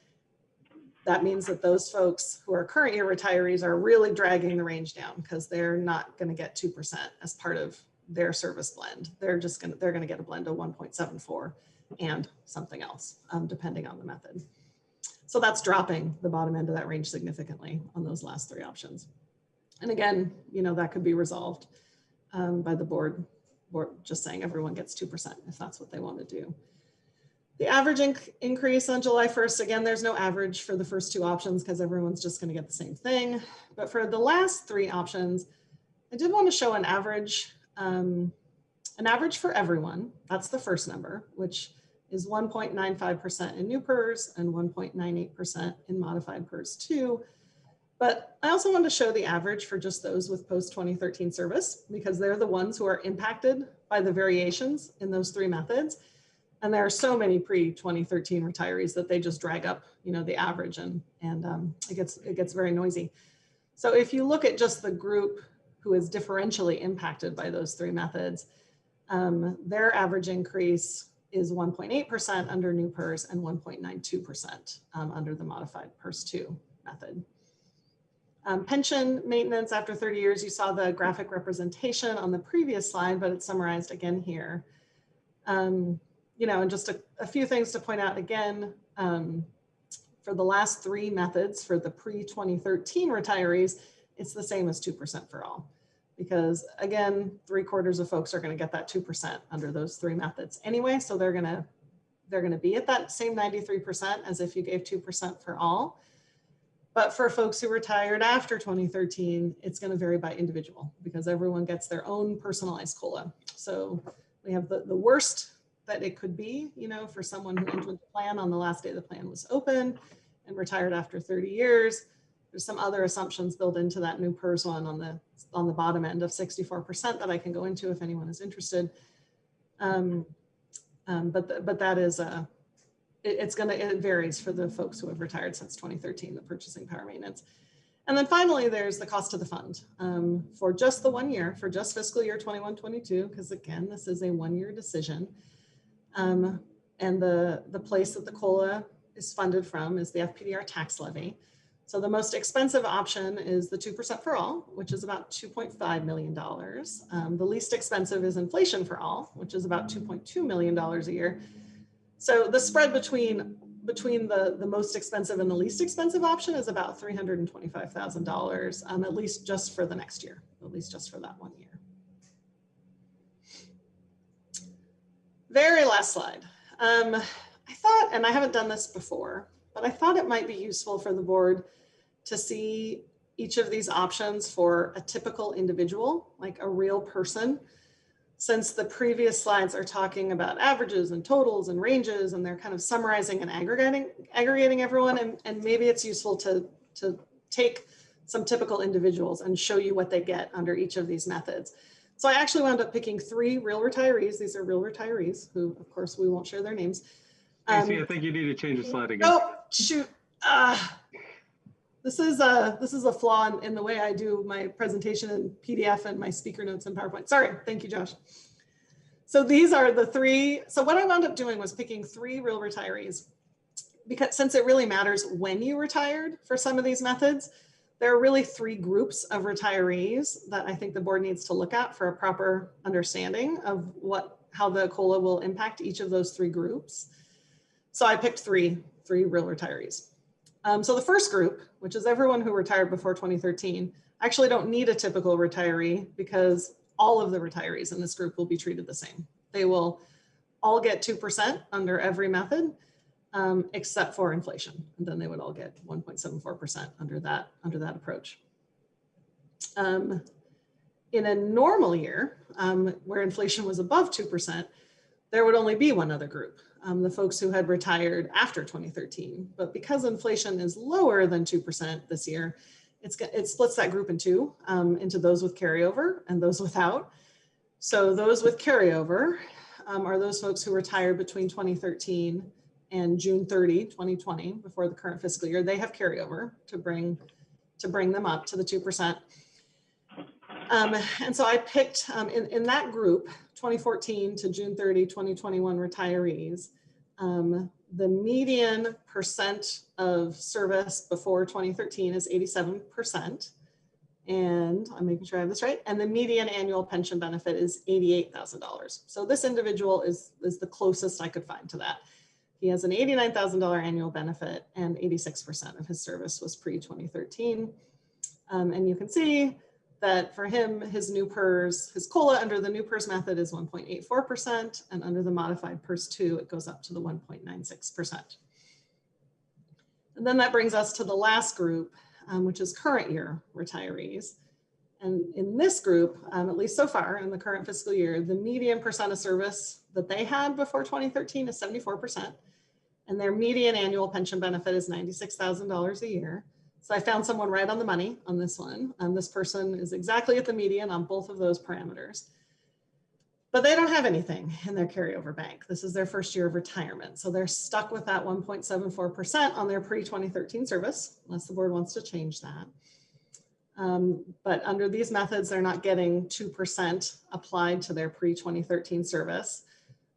that means that those folks who are current year retirees are really dragging the range down because they're not going to get 2% as part of their service blend. They're going to get a blend of 1.74 and something else, depending on the method. So that's dropping the bottom end of that range significantly on those last three options. And again, you know, that could be resolved by the board just saying everyone gets 2% if that's what they want to do. The average increase on July 1st, again, there's no average for the first two options because everyone's just going to get the same thing. But for the last three options, I did want to show an average for everyone. That's the first number, which is 1.95% in new PERS and 1.98% in modified PERS 2. But I also want to show the average for just those with post-2013 service because they're the ones who are impacted by the variations in those three methods. And there are so many pre-2013 retirees that they just drag up, you know, the average and it gets very noisy. So if you look at just the group who is differentially impacted by those three methods, their average increase is 1.8% under new PERS and 1.92% under the modified PERS 2 method. Pension maintenance after 30 years, you saw the graphic representation on the previous slide, but it's summarized again here. You know, and just a few things to point out again, for the last three methods for the pre-2013 retirees, it's the same as 2% for all. Because again, 3/4 of folks are going to get that 2% under those three methods anyway. So they're going to be at that same 93% as if you gave 2% for all. But for folks who retired after 2013, it's going to vary by individual because everyone gets their own personalized COLA. So we have the worst that it could be, you know, for someone who entered the plan on the last day the plan was open and retired after 30 years. There's some other assumptions built into that new PERS one on the bottom end of 64% that I can go into if anyone is interested. But that is it varies for the folks who have retired since 2013, the purchasing power maintenance. And then finally, there's the cost of the fund for just the 1 year, for just fiscal year 21-22, because again, this is a 1-year decision. And the place that the COLA is funded from is the FPDR tax levy. So the most expensive option is the 2% for all, which is about $2.5 million. The least expensive is inflation for all, which is about $2.2 million a year. So the spread between the most expensive and the least expensive option is about $325,000, at least just for the next year, at least just for that 1 year. Very last slide. I thought, and I haven't done this before, but I thought it might be useful for the board to see each of these options for a typical individual, like a real person, since the previous slides are talking about averages and totals and ranges, and they're kind of summarizing and aggregating everyone. And maybe it's useful to take some typical individuals and show you what they get under each of these methods. So I actually wound up picking 3 real retirees. These are real retirees who, of course, we won't share their names. Casey, I think you need to change the slide again. Oh, shoot. This is a flaw in the way I do my presentation in PDF and my speaker notes in PowerPoint. Sorry. Thank you, Josh. So these are the 3. So what I wound up doing was picking 3 real retirees because since it really matters when you retired for some of these methods, there are really 3 groups of retirees that I think the board needs to look at for a proper understanding of how the COLA will impact each of those 3 groups. So I picked 3 real retirees. So the first group, which is everyone who retired before 2013, actually don't need a typical retiree because all of the retirees in this group will be treated the same. They will all get 2% under every method, except for inflation. And then they would all get 1.74% under that approach. In a normal year, where inflation was above 2%, there would only be one other group, the folks who had retired after 2013. But because inflation is lower than 2% this year, it splits that group in 2, into those with carryover and those without. So those with carryover are those folks who retired between 2013 and June 30, 2020, before the current fiscal year. They have carryover to bring them up to the 2%. And so I picked in that group, 2014 to June 30, 2021 retirees, the median percent of service before 2013 is 87%. And I'm making sure I have this right. And the median annual pension benefit is $88,000. So this individual is the closest I could find to that. He has an $89,000 annual benefit and 86% of his service was pre-2013. And you can see that for him, his new PERS, his COLA under the new PERS method is 1.84%, and under the modified PERS 2, it goes up to the 1.96%. And then that brings us to the last group, which is current year retirees. And in this group, at least so far in the current fiscal year, the median percent of service that they had before 2013 is 74%, and their median annual pension benefit is $96,000 a year. So I found someone right on the money on this one. This person is exactly at the median on both of those parameters. But they don't have anything in their carryover bank. This is their first year of retirement. So they're stuck with that 1.74% on their pre-2013 service, unless the board wants to change that. But under these methods, they're not getting 2% applied to their pre-2013 service.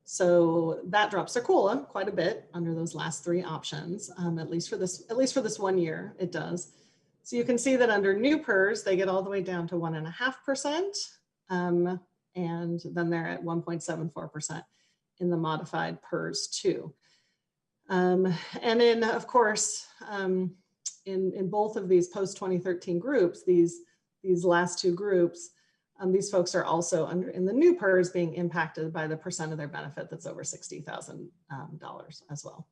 So that drops their COLA quite a bit under those last three options, at least for this 1 year, it does. So you can see that under new PERS, they get all the way down to 1.5%, and then they're at 1.74% in the modified PERS 2. And in, of course, in both of these post-2013 groups, these last two groups, these folks are also in the new PERS being impacted by the percent of their benefit that's over $60,000 as well.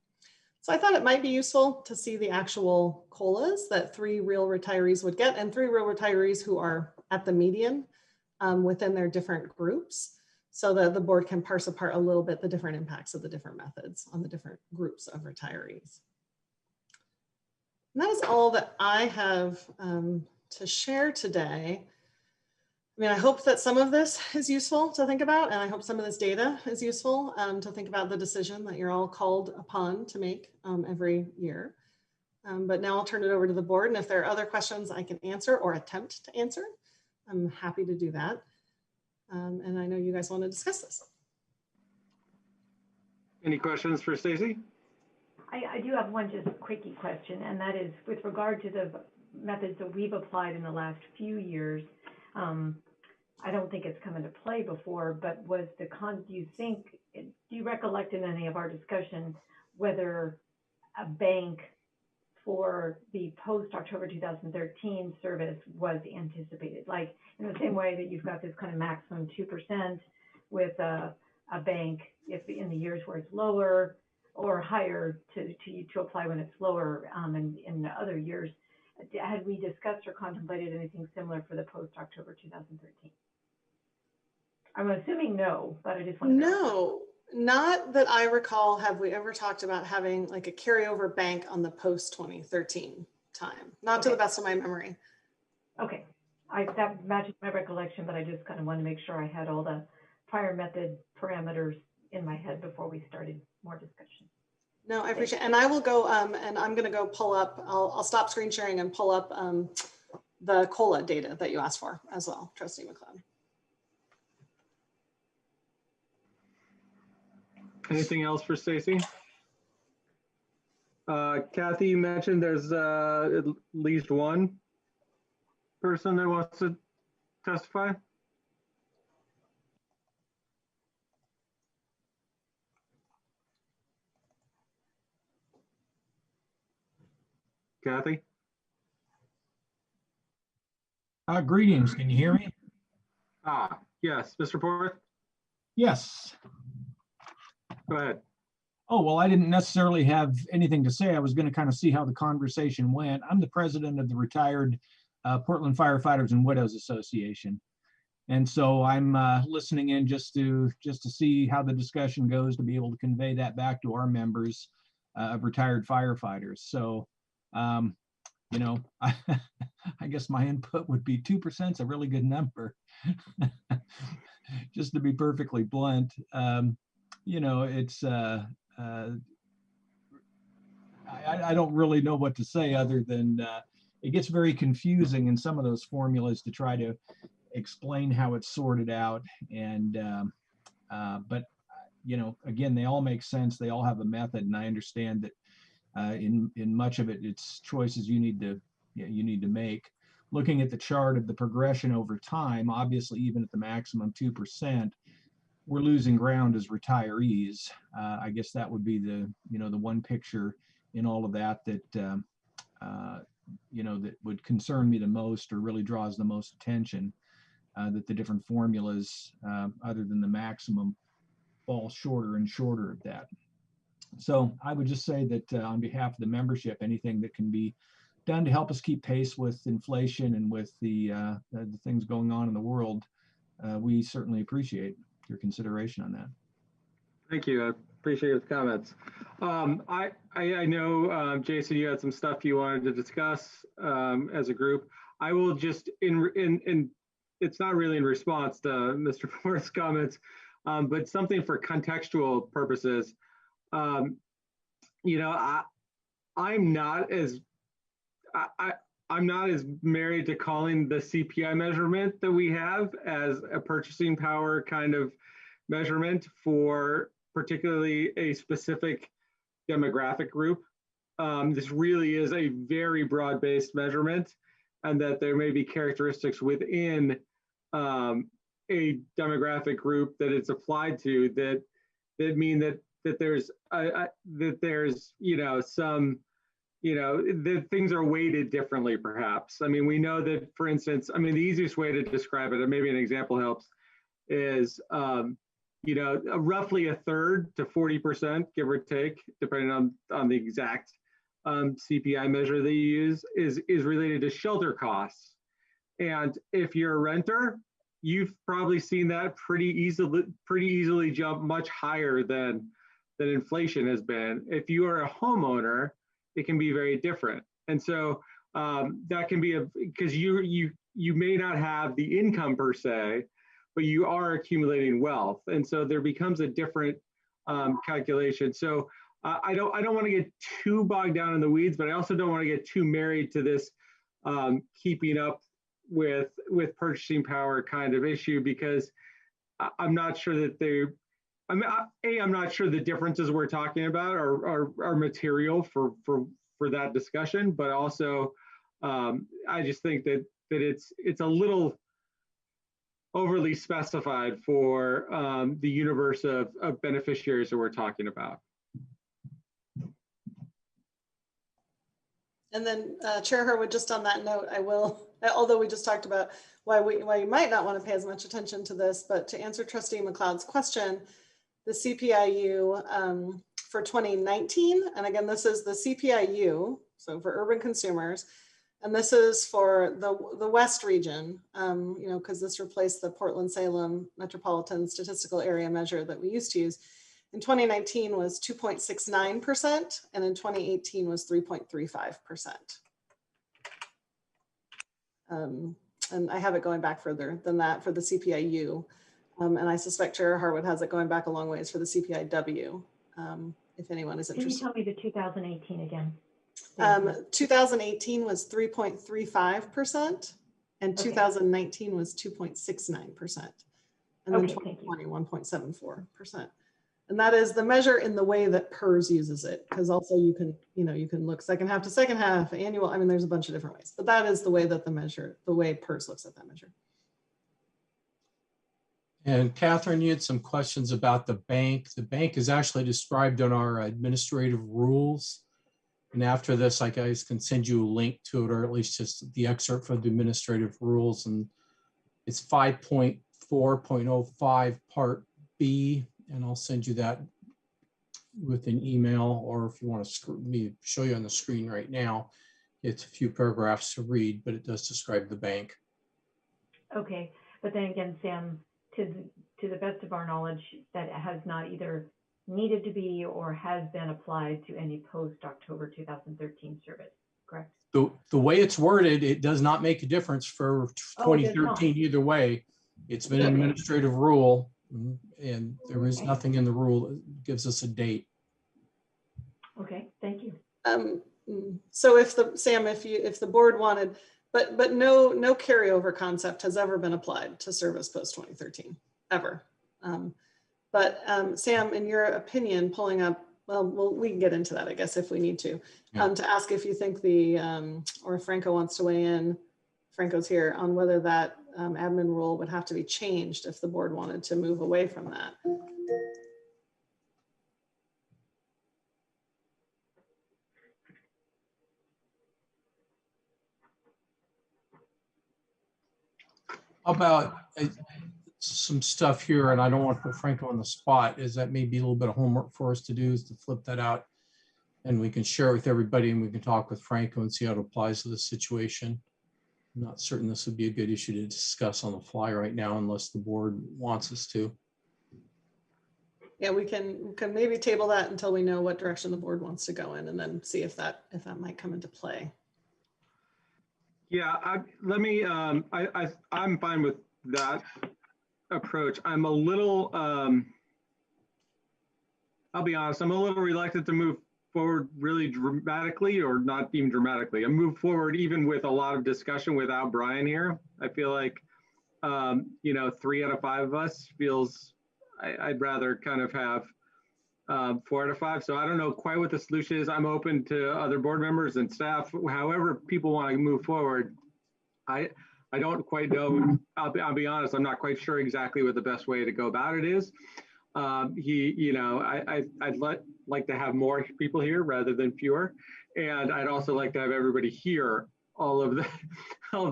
So I thought it might be useful to see the actual COLAs that 3 real retirees would get, and 3 real retirees who are at the median within their different groups, so that the board can parse apart a little bit the different impacts of the different methods on the different groups of retirees. And that is all that I have to share today. I mean, I hope that some of this is useful to think about, and I hope some of this data is useful to think about the decision that you're all called upon to make every year. But now I'll turn it over to the board, and if there are other questions I can answer or attempt to answer, I'm happy to do that. And I know you guys want to discuss this. Any questions for Stacy? I do have one just quickie question, and that is with regard to the methods that we've applied in the last few years. I don't think it's come into play before, but do you recollect in any of our discussion whether a bank for the post-October 2013 service was anticipated? Like in the same way that you've got this kind of maximum 2% with a bank, if in the years where it's lower or higher to apply when it's lower, and in the other years, had we discussed or contemplated anything similar for the post-October 2013? I'm assuming no, but I just want to know. No, not that I recall. Have we ever talked about having like a carryover bank on the post-2013 time? Not to the best of my memory. Okay, that matches my recollection, but I just kind of want to make sure I had all the prior method parameters in my head before we started more discussion. No, I appreciate it. And I will go, and I'm going to go pull up, I'll stop screen sharing and pull up the COLA data that you asked for as well, Trustee McLeod. Anything else for Stacy? Kathy, you mentioned there's at least one person that wants to testify. Kathy? Greetings, can you hear me? Yes, Mr. Porth, Yes. go ahead. Oh, well, I didn't necessarily have anything to say. I was going to kind of see how the conversation went. I'm the president of the Retired Portland Firefighters and Widows Association. And so I'm listening in just to see how the discussion goes, to be able to convey that back to our members of retired firefighters. So, you know, I guess my input would be 2% is a really good number. Just to be perfectly blunt, you know, it's, I don't really know what to say other than it gets very confusing in some of those formulas to try to explain how it's sorted out. And, but, you know, again, they all make sense. They all have a method. And I understand that in much of it, it's choices you need to make. Looking at the chart of the progression over time, obviously, even at the maximum 2%, we're losing ground as retirees. I guess that would be the one picture in all of that that would concern me the most, or really draws the most attention, that the different formulas, other than the maximum, fall shorter and shorter of that. So I would just say that on behalf of the membership, anything that can be done to help us keep pace with inflation and with the things going on in the world, we certainly appreciate your consideration on that. Thank you. I appreciate your comments. I know, Jason, you had some stuff you wanted to discuss as a group. I will just, it's not really in response to Mr. Moore's comments, but something for contextual purposes. I'm not as married to calling the CPI measurement that we have as a purchasing power kind of measurement for particularly a specific demographic group. This really is a very broad-based measurement, and that there may be characteristics within a demographic group that it's applied to that mean that there's some that things are weighted differently, perhaps. I mean, we know that, for instance, the easiest way to describe it, and maybe an example helps, is roughly a third to 40%, give or take, depending on the exact CPI measure that you use, is related to shelter costs. And if you're a renter, you've probably seen that pretty easily jump much higher than inflation has been. If you are a homeowner, it can be very different. And so that can be because you may not have the income per se, but you are accumulating wealth. And so there becomes a different calculation. So I don't want to get too bogged down in the weeds, but I also don't want to get too married to this keeping up with purchasing power kind of issue, because I'm not sure that I'm not sure the differences we're talking about are material for that discussion, but also I just think that it's a little overly specified for the universe of beneficiaries that we're talking about. And then Chair Herwood, just on that note, although we just talked about why you might not want to pay as much attention to this, but to answer Trustee McLeod's question, the CPIU for 2019, and again, this is the CPIU, so for urban consumers, and this is for the West region, because this replaced the Portland-Salem Metropolitan Statistical Area measure that we used to use. In 2019 was 2.69%, and in 2018 was 3.35%. And I have it going back further than that for the CPIU. And I suspect Chair Harwood has it going back a long ways for the CPIW, if anyone is interested. Can you tell me the 2018 again? 2018 was 3.35%, and 2019 was 2.69%, and then 2020, 1.74%. And that is the measure in the way that PERS uses it, because also you can look second half to second half, annual. I mean, there's a bunch of different ways, but that is the way that the way PERS looks at that measure. And Catherine, you had some questions about the bank. The bank is actually described on our administrative rules. And after this, I guys can send you a link to it, or at least just the excerpt from the administrative rules. And it's 5.4.05 Part B. And I'll send you that with an email, or if you want to show you on the screen right now, it's a few paragraphs to read, but it does describe the bank. Okay, but then again, Sam, to the best of our knowledge, that has not either needed to be or has been applied to any post-October 2013 service, correct? The way it's worded, it does not make a difference for 2013 either way. It's been an administrative rule, and there is nothing in the rule that gives us a date. Okay, thank you. So if the board wanted But no carryover concept has ever been applied to service post 2013, ever. Sam, in your opinion, pulling up, well, we can get into that, I guess, if we need to ask if you think or if Franco wants to weigh in, Franco's here, on whether that admin rule would have to be changed if the board wanted to move away from that. How about some stuff here, and I don't want to put Franco on the spot, is that maybe a little bit of homework for us to do, is to flip that out and we can share it with everybody and we can talk with Franco and see how it applies to the situation. I'm not certain this would be a good issue to discuss on the fly right now unless the board wants us to. Yeah, we can maybe table that until we know what direction the board wants to go in, and then see if that might come into play. Yeah, I'm fine with that approach. I'm a little, I'll be honest, I'm a little reluctant to move forward really dramatically, or not even dramatically. I move forward even with a lot of discussion without Brian here. I feel like, 3 out of 5 of us feels, I'd rather kind of have 4 out of 5. So I don't know quite what the solution is. I'm open to other board members and staff, however people want to move forward. I don't quite know. I'll be honest. I'm not quite sure exactly what the best way to go about it is. I'd like to have more people here rather than fewer, and I'd also like to have everybody hear all of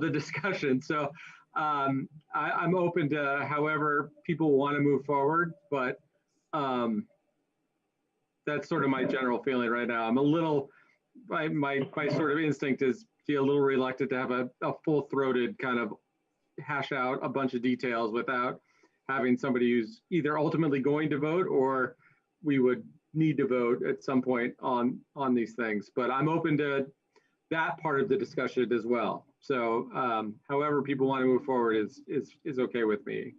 the discussion. So I'm open to however people want to move forward, but that's sort of my general feeling right now. I'm a little, my sort of instinct is feel a little reluctant to have a full-throated kind of hash out a bunch of details without having somebody who's either ultimately going to vote or we would need to vote at some point on these things. But I'm open to that part of the discussion as well. So however people want to move forward is okay with me.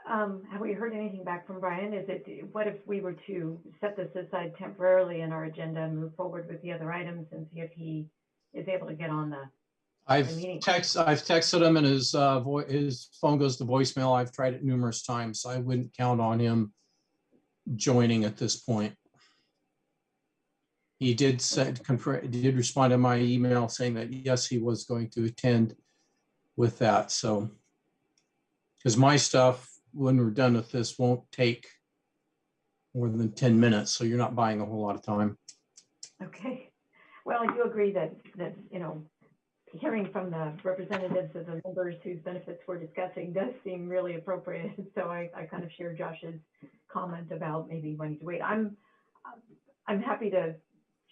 Have we heard anything back from Brian? What if we were to set this aside temporarily in our agenda and move forward with the other items and see if he is able to get on the meeting? I've texted him and his phone goes to voicemail. I've tried it numerous times. So I wouldn't count on him joining at this point. He did respond to my email saying that yes, he was going to attend with that. So, because my stuff, when we're done with this, won't take more than 10 minutes. So you're not buying a whole lot of time. Okay. Well, I do agree that hearing from the representatives of the members whose benefits we're discussing does seem really appropriate. So I kind of share Josh's comment about maybe wanting to wait. I'm happy to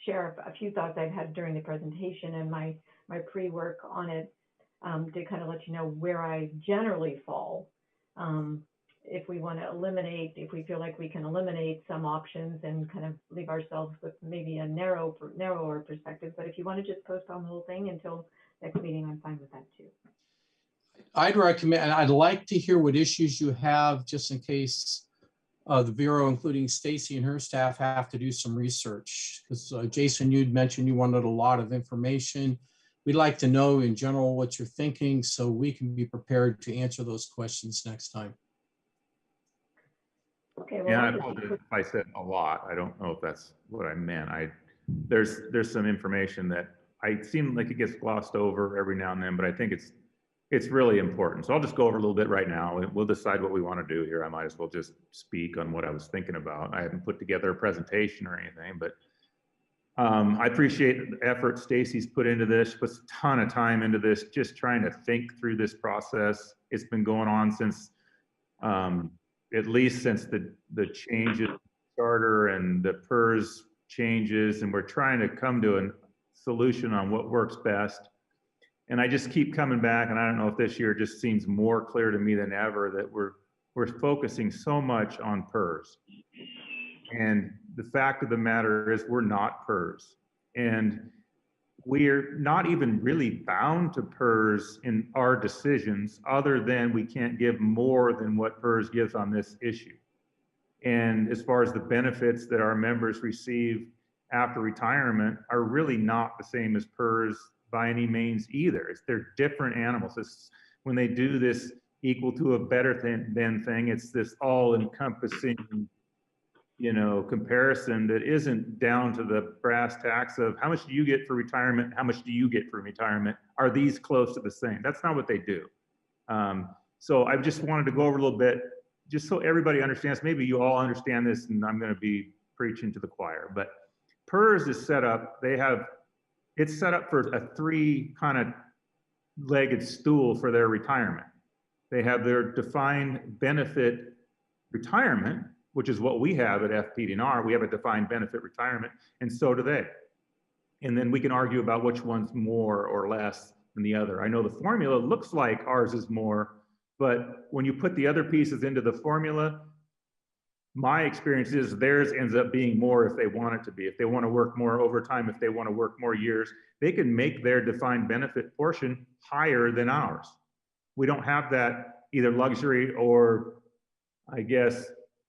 share a few thoughts I've had during the presentation and my pre-work on it to kind of let you know where I generally fall. If we want to eliminate, if we feel like we can eliminate some options and kind of leave ourselves with maybe a narrower perspective. But if you want to just postpone the whole thing until next meeting, I'm fine with that too. I'd recommend, I'd like to hear what issues you have just in case the Bureau, including Stacy and her staff, have to do some research. Because Jason, you'd mentioned you wanted a lot of information. We'd like to know in general what you're thinking so we can be prepared to answer those questions next time. Okay. Well, Yeah, I apologize if I said a lot. I don't know if that's what I meant. There's some information that I seem like it gets glossed over every now and then, but I think it's really important. So I'll just go over a little bit right now. We'll decide what we want to do here. I might as well just speak on what I was thinking about. I haven't put together a presentation or anything, but I appreciate the effort Stacy's put into this. She puts a ton of time into this, just trying to think through this process. It's been going on since at least since the changes charter and the PERS changes, and we're trying to come to a solution on what works best. And I just keep coming back, and I don't know if this year just seems more clear to me than ever that we're focusing so much on PERS. And the fact of the matter is we're not PERS. And we're not even really bound to PERS in our decisions, other than we can't give more than what PERS gives on this issue. And as far as the benefits that our members receive after retirement are really not the same as PERS by any means either. They're different animals. It's when they do this equal to a better than thing, it's this all encompassing, you know, comparison that isn't down to the brass tacks of how much do you get for retirement? How much do you get for retirement? Are these close to the same? That's not what they do. So I just wanted to go over a little bit, just so everybody understands. Maybe you all understand this, and I'm going to be preaching to the choir. But PERS is set up. It's set up for a 3 kind of legged stool for their retirement. They have their defined benefit retirement, which is what we have at Fpdr. We have a defined benefit retirement, and so do they. And then we can argue about which one's more or less than the other. I know the formula looks like ours is more, but when you put the other pieces into the formula, my experience is theirs ends up being more if they want it to be. If they want to work more overtime, if they want to work more years, they can make their defined benefit portion higher than ours. We don't have that either luxury, or I guess,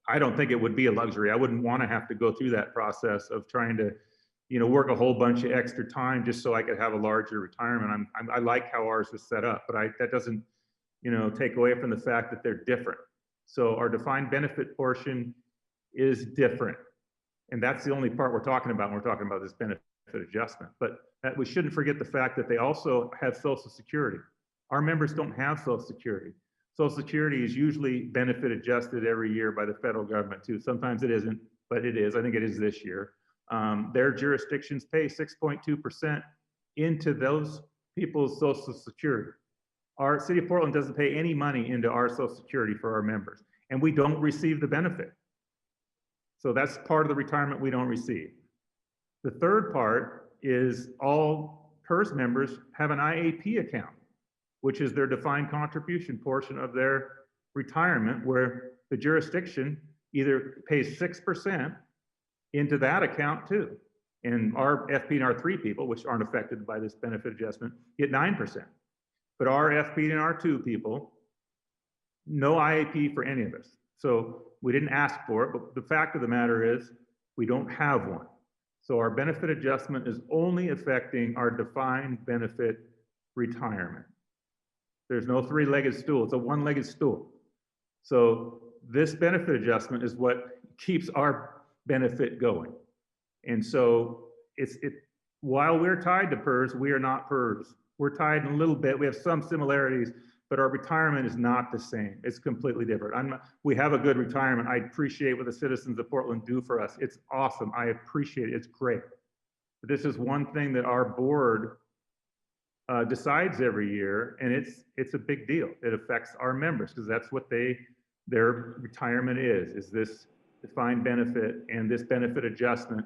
I don't think it would be a luxury. I wouldn't want to have to go through that process of trying to, you know, work a whole bunch of extra time just so I could have a larger retirement. I like how ours is set up, but that doesn't, you know, take away from the fact that they're different. So our defined benefit portion is different. And that's the only part we're talking about when we're talking about this benefit adjustment. But we shouldn't forget the fact that they also have Social Security. Our members don't have Social Security. Social Security is usually benefit adjusted every year by the federal government too. Sometimes it isn't, but it is. I think it is this year. Their jurisdictions pay 6.2% into those people's Social Security. Our city of Portland doesn't pay any money into our Social Security for our members, and we don't receive the benefit. So that's part of the retirement we don't receive. The third part is all PERS members have an IAP account, which is their defined contribution portion of their retirement, where the jurisdiction either pays 6% into that account too. And our FPDR 3 people, which aren't affected by this benefit adjustment, get 9%. But our FPDR 2 people, no IAP for any of us. So we didn't ask for it, but the fact of the matter is we don't have one. So our benefit adjustment is only affecting our defined benefit retirement. There's no 3-legged stool, it's a 1-legged stool. So this benefit adjustment is what keeps our benefit going. And so while we're tied to PERS, we are not PERS. We're tied in a little bit, we have some similarities, but our retirement is not the same. It's completely different. We have a good retirement. I appreciate what the citizens of Portland do for us. It's awesome, I appreciate it, it's great. But this is one thing that our board decides every year, and it's a big deal. It affects our members because that's what their retirement is this defined benefit, and this benefit adjustment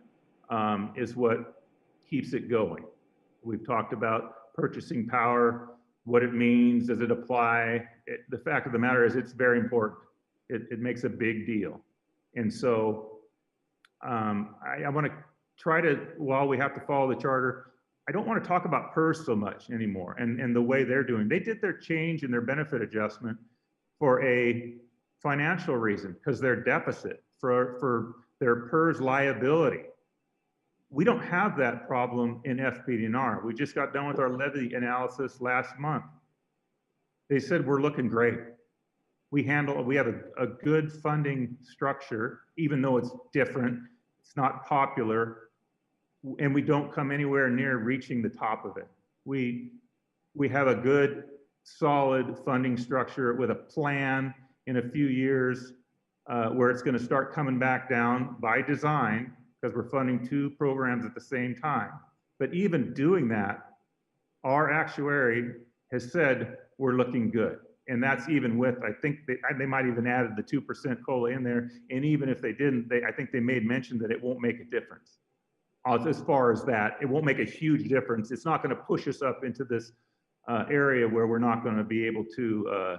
is what keeps it going. We've talked about purchasing power, what it means, does it apply? The fact of the matter is it's very important. It makes a big deal. And so I want to try to, while we have to follow the charter, I don't want to talk about PERS so much anymore and the way they're doing. They did their change in their benefit adjustment for a financial reason, because their deficit for their PERS liability. We don't have that problem in Fpdr. We just got done with our levy analysis last month. They said we're looking great. We have a good funding structure, even though it's different, it's not popular, and we don't come anywhere near reaching the top of it. We have a good, solid funding structure with a plan in a few years where it's going to start coming back down by design, because we're funding 2 programs at the same time. But even doing that, our actuary has said we're looking good. And that's even with, I think they might even added the 2% COLA in there. And even if they didn't, I think they made mention that it won't make a difference. As far as that, it won't make a huge difference. It's not going to push us up into this area where we're not going to be able to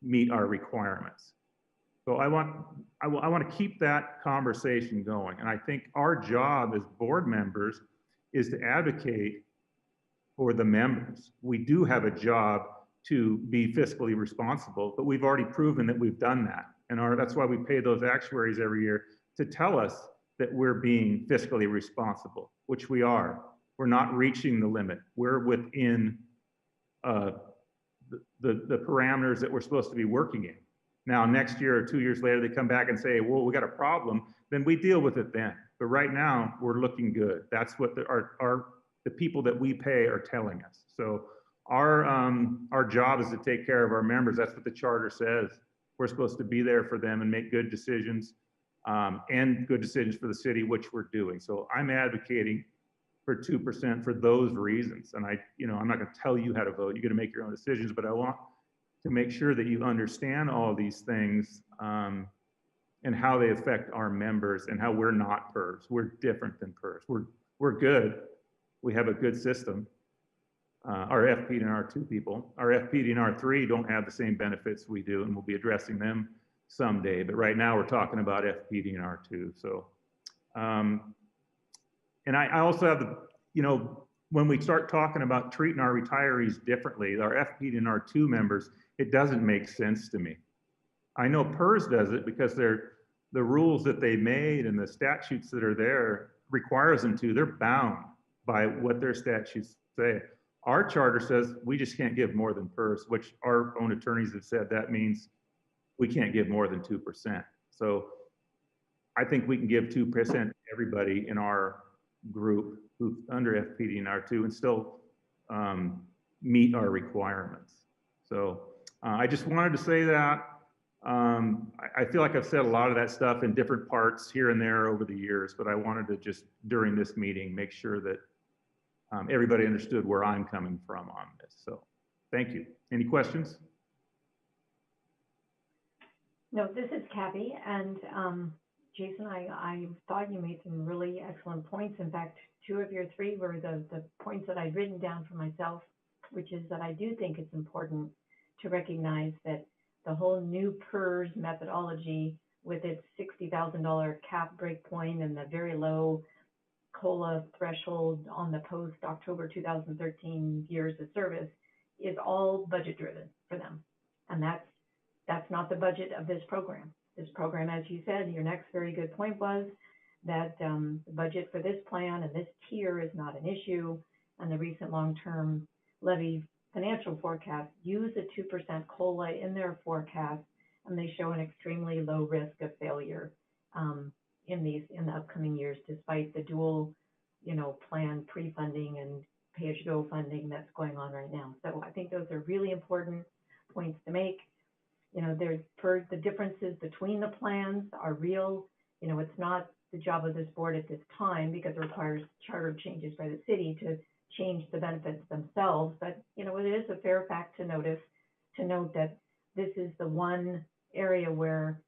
meet our requirements. So I want to keep that conversation going. And I think our job as board members is to advocate for the members. We do have a job to be fiscally responsible, but we've already proven that we've done that. And that's why we pay those actuaries every year to tell us that we're being fiscally responsible, which we are. We're not reaching the limit. We're within the parameters that we're supposed to be working in. Now, next year or 2 years later, they come back and say, well, we got a problem, then we deal with it then. But right now, we're looking good. That's what the people that we pay are telling us. So our job is to take care of our members. That's what the charter says. We're supposed to be there for them and make good decisions and good decisions for the city, which we're doing. So I'm advocating for 2% for those reasons. And I'm not going to tell you how to vote. You're going to make your own decisions, but I want to make sure that you understand all these things and how they affect our members and how we're not PERS. We're different than PERS. We're good. We have a good system. Our FPD and R2 people. Our FPD and R3 don't have the same benefits we do, and we'll be addressing them someday. But right now we're talking about FPD and R2. So, and I also have when we start talking about treating our retirees differently, our FPD and R2 members, it doesn't make sense to me. I know PERS does it because the rules that they made and the statutes that are there requires them to. They're bound by what their statutes say. Our charter says we just can't give more than PERS, which our own attorneys have said that means we can't give more than 2%. So I think we can give 2% to everybody in our group who's under FPD and R2 and still meet our requirements. So I just wanted to say that. I feel like I've said a lot of that stuff in different parts here and there over the years, but I wanted to just, during this meeting, make sure that everybody understood where I'm coming from on this. So thank you. Any questions? No, this is Kathy, and Jason, I thought you made some really excellent points. In fact, 2 of your 3 were the points that I'd written down for myself, which is that I do think it's important to recognize that the whole new PERS methodology with its $60,000 cap break point and the very low COLA threshold on the post-October 2013 years of service is all budget driven for them. And that's not the budget of this program. This program, as you said, your next very good point was that the budget for this plan and this tier is not an issue. And the recent long-term levy financial forecast use a 2% COLA in their forecast, and they show an extremely low risk of failure in the upcoming years, despite the dual, plan pre-funding and pay-as-you-go funding that's going on right now. So I think those are really important points to make. The differences between the plans are real. It's not the job of this board at this time because it requires charter changes by the city to change the benefits themselves. But, it is a fair fact to note that this is the one area where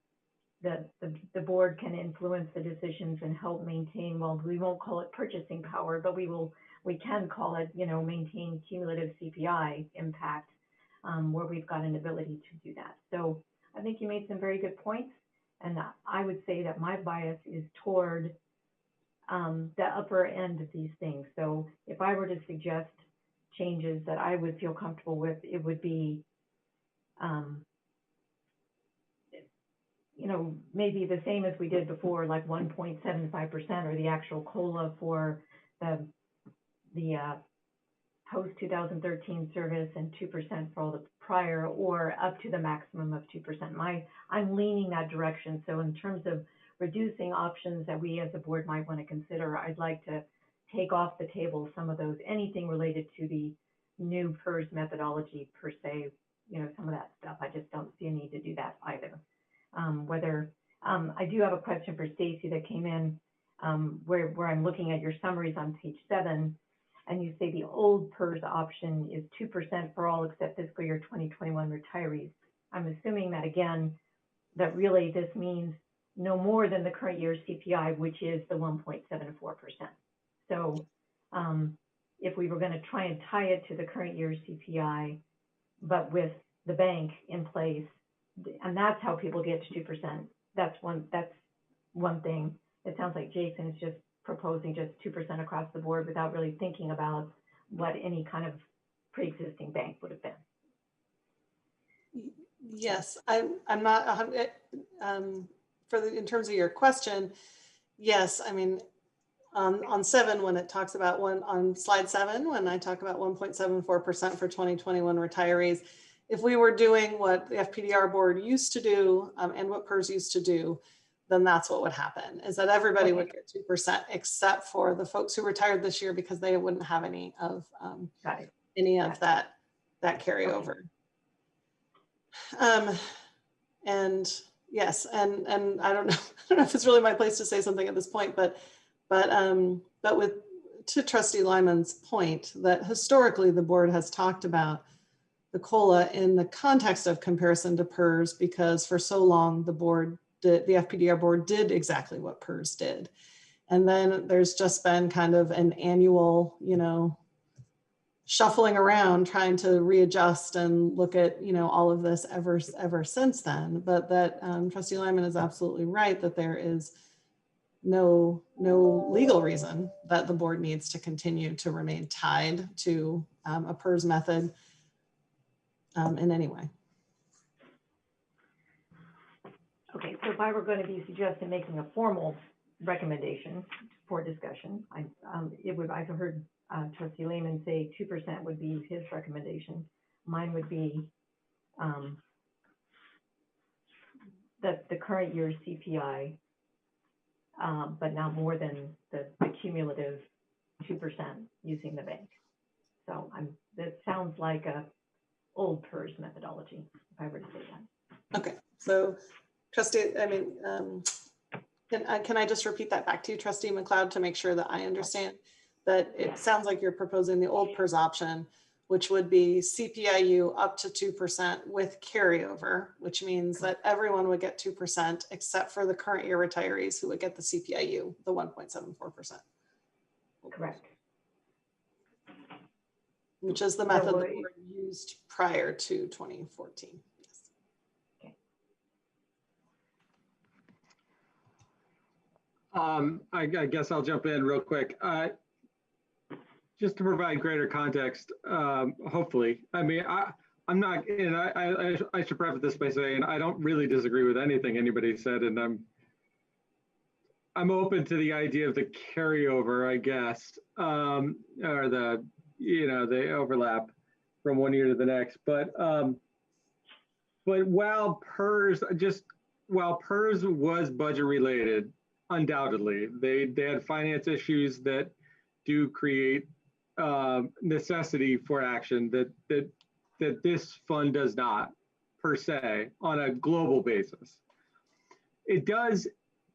the board can influence the decisions and help maintain, well, we won't call it purchasing power, but we can call it, maintain cumulative CPI impact where we've got an ability to do that. So I think you made some very good points. And I would say that my bias is toward the upper end of these things. So if I were to suggest changes that I would feel comfortable with, it would be, maybe the same as we did before, like 1.75% or the actual COLA for the post-2013 service and 2% for all the prior, or up to the maximum of 2%. I'm leaning that direction. So in terms of reducing options that we as a board might want to consider, I'd like to take off the table some of those, anything related to the new PERS methodology per se, some of that stuff. I just don't see a need to do that either. I do have a question for Stacy that came in where I'm looking at your summaries on page 7, and you say the old PERS option is 2% for all except fiscal year 2021 retirees. I'm assuming that, again, that really this means no more than the current year's CPI, which is the 1.74%. So if we were going to try and tie it to the current year's CPI, but with the bank in place, and that's how people get to 2%. That's one thing. It sounds like Jason is just proposing just 2% across the board without really thinking about what any kind of pre-existing bank would have been. Yes, I'm not in terms of your question. Yes, I mean, on 7, when it talks about on slide 7, when I talk about 1.74% for 2021 retirees, if we were doing what the FPDR board used to do and what PERS used to do, then that's what would happen, is that everybody would get 2% except for the folks who retired this year, because they wouldn't have any of that carryover. And yes, and I don't know if it's really my place to say something at this point, but to Trustee Lyman's point, that historically the board has talked about the COLA in the context of comparison to PERS, because for so long the FPDR board did exactly what PERS did. And then there's just been kind of an annual, shuffling around, trying to readjust and look at, all of this ever since then. But that Trustee Lyman is absolutely right, that there is no legal reason that the board needs to continue to remain tied to a PERS method in any way. Okay, so if I were going to be suggesting making a formal recommendation for discussion, I've heard Trustee Lehman say 2% would be his recommendation. Mine would be that the current year's CPI, but not more than the cumulative 2% using the bank. So that sounds like a old PERS methodology, if I were to say that. Okay, so Trustee, can I just repeat that back to you, Trustee McLeod, to make sure that I understand? That it sounds like you're proposing the old PERS option, which would be CPIU up to 2% with carryover, which means that everyone would get 2% except for the current year retirees, who would get the CPIU, the 1.74%. Correct. Which is the method that were used prior to 2014. Yes. Okay. I guess I'll jump in real quick. Just to provide greater context, hopefully. I mean, I'm not, and I should preface this by saying I don't really disagree with anything anybody said, and I'm open to the idea of the carryover, I guess, or the overlap from one year to the next. But while PERS was budget related, undoubtedly, they had finance issues that do create necessity for action that this fund does not, per se, on a global basis. It does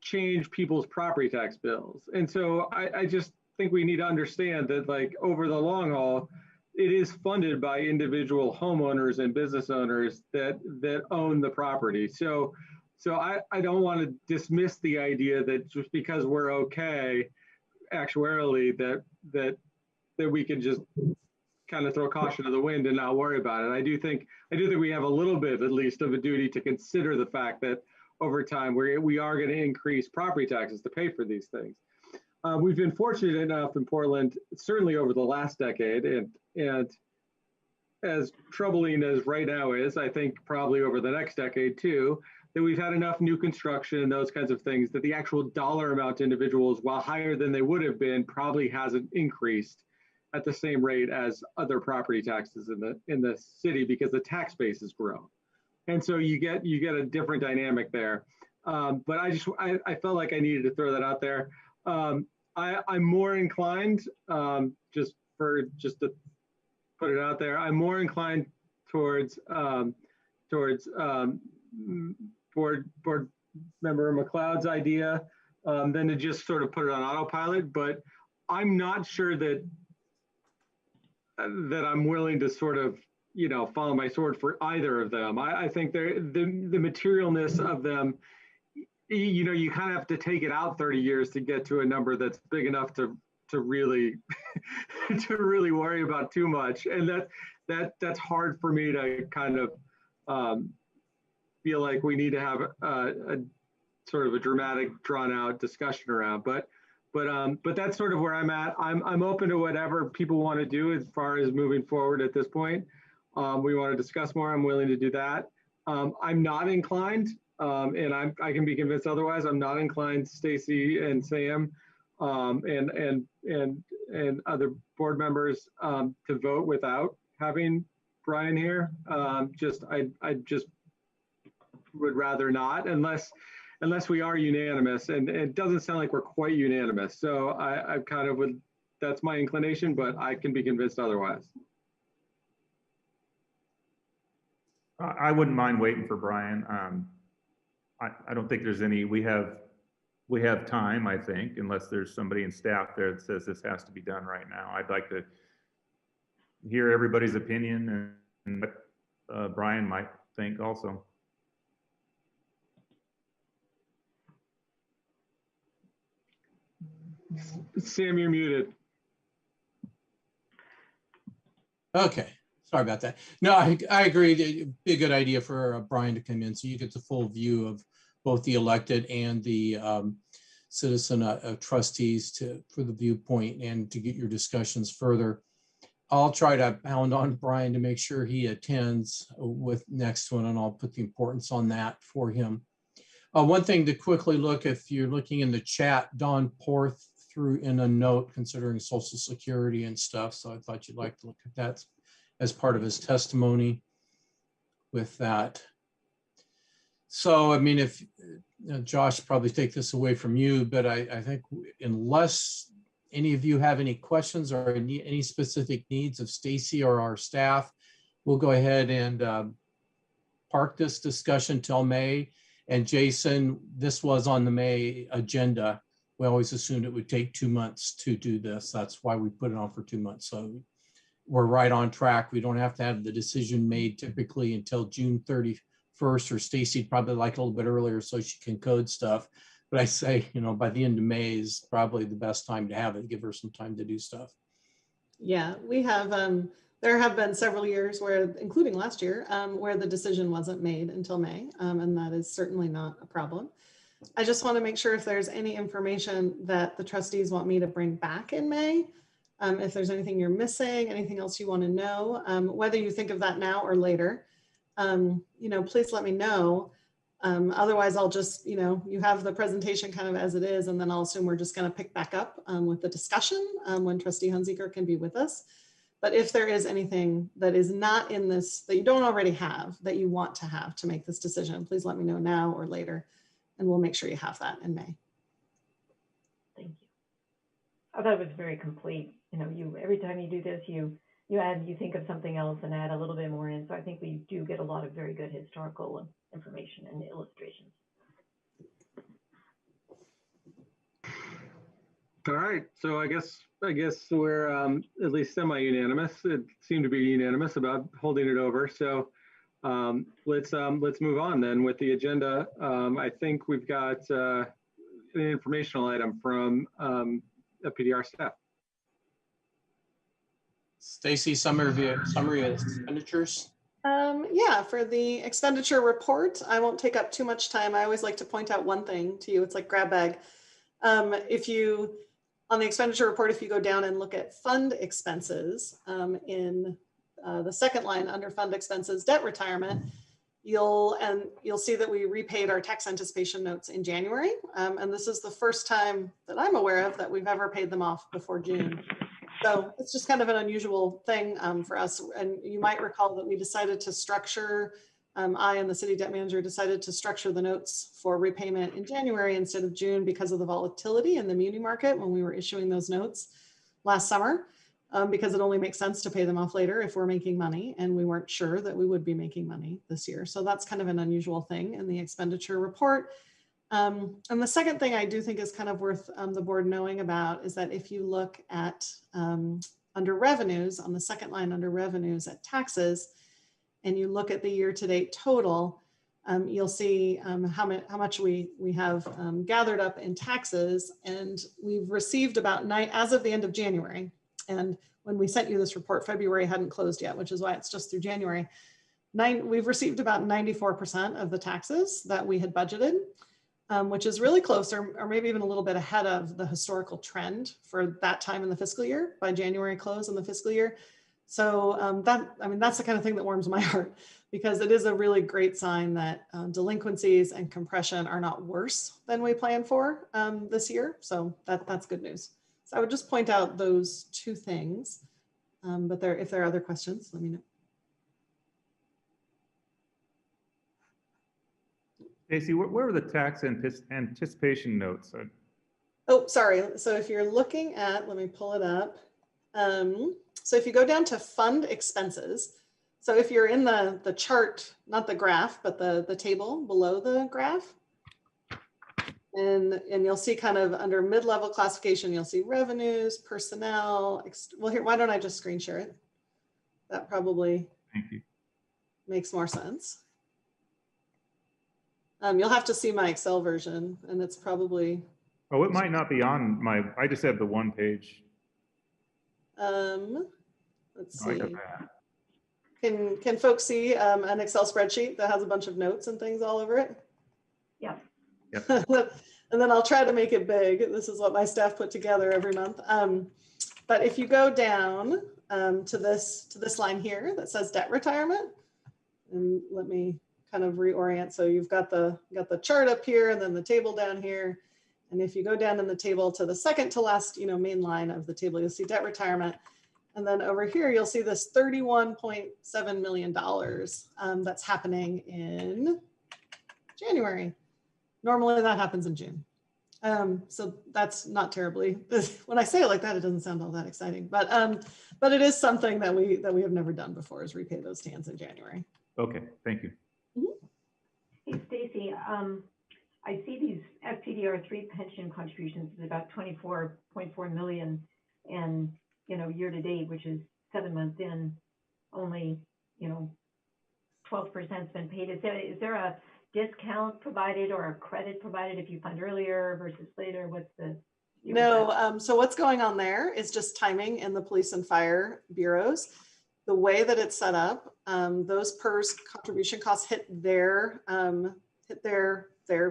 change people's property tax bills. And so I just think we need to understand that, like, over the long haul, it is funded by individual homeowners and business owners that own the property. So I don't want to dismiss the idea that just because we're okay actuarially that we can just kind of throw caution to the wind and not worry about it. I do think we have a little bit, at least, of a duty to consider the fact that over time we are going to increase property taxes to pay for these things. We've been fortunate enough in Portland, certainly over the last decade, and as troubling as right now is, I think probably over the next decade too, that we've had enough new construction and those kinds of things that the actual dollar amount to individuals, while higher than they would have been, probably hasn't increased at the same rate as other property taxes in the city, because the tax base has grown. And so you get a different dynamic there. But I felt like I needed to throw that out there. I'm more inclined, just to put it out there, I'm more inclined towards board member McLeod's idea than to just sort of put it on autopilot. But I'm not sure that I'm willing to sort of, follow my sword for either of them. I think the materialness of them, you kind of have to take it out 30 years to get to a number that's big enough to really to really worry about too much. And that's hard for me to kind of feel like we need to have a sort of a dramatic, drawn out discussion around. But that's sort of where I'm at. I'm open to whatever people want to do as far as moving forward at this point. We want to discuss more. I'm willing to do that. I'm not inclined, and I can be convinced otherwise. I'm not inclined, Stacy and Sam, and other board members to vote without having Brian here. I just would rather not, unless we are unanimous, and it doesn't sound like we're quite unanimous. So I kind of would, that's my inclination, but I can be convinced otherwise. I wouldn't mind waiting for Brian. I don't think there's any, we have time, I think, unless there's somebody in staff there that says this has to be done right now. I'd like to hear everybody's opinion and what Brian might think also. Sam, you're muted. Okay, sorry about that. No, I agree. It'd be a good idea for Brian to come in so you get the full view of both the elected and the citizen trustees for the viewpoint and to get your discussions further. I'll try to pound on Brian to make sure he attends with next one, and I'll put the importance on that for him. One thing to quickly look, if you're looking in the chat, Don Porth threw in a note considering Social Security and stuff. So I thought you'd like to look at that as part of his testimony with that. So, I mean, if Josh probably take this away from you, but I think unless any of you have any questions or any specific needs of Stacy or our staff, we'll go ahead and park this discussion till May. And Jason, this was on the May agenda. We always assumed it would take 2 months to do this. That's why we put it on for 2 months. So we're right on track. We don't have to have the decision made typically until June 31st, or Stacy'd probably like a little bit earlier so she can code stuff. But I say, you know, by the end of May is probably the best time to have it, give her some time to do stuff. Yeah, we have, there have been several years where, including last year, where the decision wasn't made until May, and that is certainly not a problem. I just want to make sure if there's any information that the trustees want me to bring back in May, if there's anything you're missing, anything else you want to know, whether you think of that now or later, you know, please let me know. Otherwise, I'll just, you know, you have the presentation kind of as it is, and then I'll assume we're just going to pick back up with the discussion when Trustee Hunziker can be with us. But if there is anything that is not in this, that you don't already have, that you want to have to make this decision, please let me know now or later, and we'll make sure you have that in May. Thank you. I thought it was very complete. You know, every time you do this, you think of something else and add a little bit more in. So I think we do get a lot of very good historical information and illustrations. All right, so I guess we're at least semi-unanimous. It seemed to be unanimous about holding it over. So let's move on then with the agenda. I think we've got an informational item from Fpdr staff. Stacy, summary of expenditures. Yeah, for the expenditure report, I won't take up too much time. I always like to point out one thing to you. It's like grab bag. On the expenditure report, if you go down and look at fund expenses in the second line under fund expenses, debt retirement, you'll see that we repaid our tax anticipation notes in January. And this is the first time that I'm aware of that we've ever paid them off before June. So it's just kind of an unusual thing for us. And you might recall that we decided to structure, I and the city debt manager decided to structure the notes for repayment in January instead of June because of the volatility in the muni market when we were issuing those notes last summer, because it only makes sense to pay them off later if we're making money, and we weren't sure that we would be making money this year. So that's kind of an unusual thing in the expenditure report. And the second thing I do think is kind of worth the board knowing about is that if you look at under revenues, on the second line under revenues at taxes, and you look at the year-to-date total, you'll see how much we have gathered up in taxes, and we've received about as of the end of January. And when we sent you this report, February hadn't closed yet, which is why it's just through January. We've received about 94% of the taxes that we had budgeted, which is really close, or maybe even a little bit ahead of the historical trend for that time in the fiscal year, by January close in the fiscal year. So that's the kind of thing that warms my heart, because it is a really great sign that delinquencies and compression are not worse than we planned for this year. So that's good news. So I would just point out those two things. But if there are other questions, let me know. Stacy, where were the tax anticipation notes? Oh, sorry. So if you're looking at, let me pull it up. So if you go down to fund expenses, so if you're in the chart, not the graph, but the table below the graph, and you'll see kind of under mid-level classification, you'll see revenues, personnel. Well, here, why don't I just screen share it? That probably makes more sense. You'll have to see my Excel version, and it's probably. Oh, it might not be on my, I just have the one page. Let's see. Can folks see an Excel spreadsheet that has a bunch of notes and things all over it? Yeah. Yep. And then I'll try to make it big. This is what my staff put together every month. But if you go down to this line here that says debt retirement, and let me kind of reorient. So you've got the chart up here and then the table down here. And if you go down in the table to the second to last, main line of the table, you'll see debt retirement. And then over here, you'll see this $31.7 million that's happening in January. Normally that happens in June. So that's not terribly, when I say it like that, it doesn't sound all that exciting, but it is something that we have never done before, is repay those TANs in January. Okay, thank you. Hey, Stacy, I see these FPDR3 pension contributions is about 24.4 million, and year to date, which is 7 months in, only 12% has been paid. Is there a discount provided or a credit provided if you fund earlier versus later? What's the No, so what's going on there is just timing in the police and fire bureaus. The way that it's set up, those PERS contribution costs hit their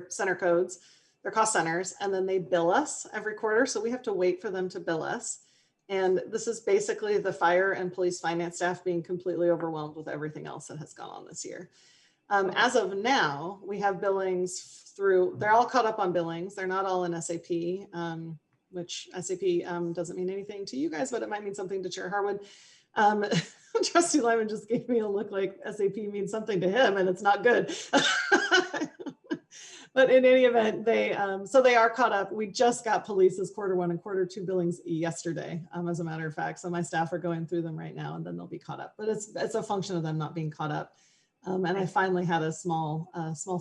center codes, their cost centers, and then they bill us every quarter. So we have to wait for them to bill us. And this is basically the fire and police finance staff being completely overwhelmed with everything else that has gone on this year. As of now, we have billings they're all caught up on billings. They're not all in SAP, which SAP doesn't mean anything to you guys, but it might mean something to Chair Harwood. Trustee Lyman just gave me a look like SAP means something to him, and it's not good. But in any event, so they are caught up. We just got police's Q1 and Q2 billings yesterday, as a matter of fact. So my staff are going through them right now, and then they'll be caught up. But it's a function of them not being caught up. And I finally had a small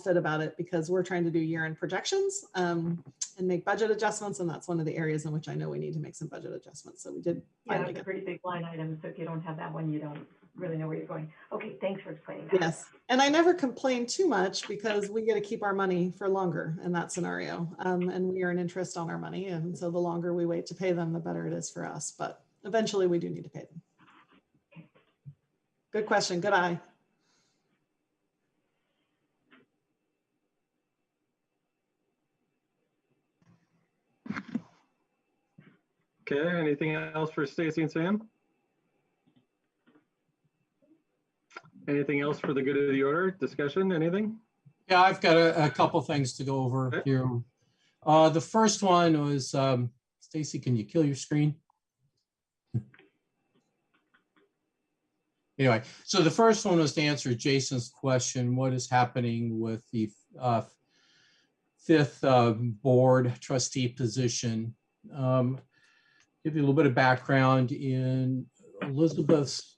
fit about it, because we're trying to do year-end projections and make budget adjustments. And that's one of the areas in which I know we need to make some budget adjustments. So we did. Yeah, it's a pretty big line item. So if you don't have that one, you don't really know where you're going. Okay, thanks for explaining that. Yes, and I never complain too much, because we get to keep our money for longer in that scenario. And we earn interest on our money. And so the longer we wait to pay them, the better it is for us. But eventually we do need to pay them. Okay. Good question, good eye. Okay, anything else for Stacy and Sam? Anything else for the good of the order? Discussion, anything? Yeah, I've got a couple things to go over here. The first one was, Stacy, can you kill your screen? Anyway, so the first one was to answer Jason's question, what is happening with the fifth board trustee position? Give you a little bit of background. In Elizabeth's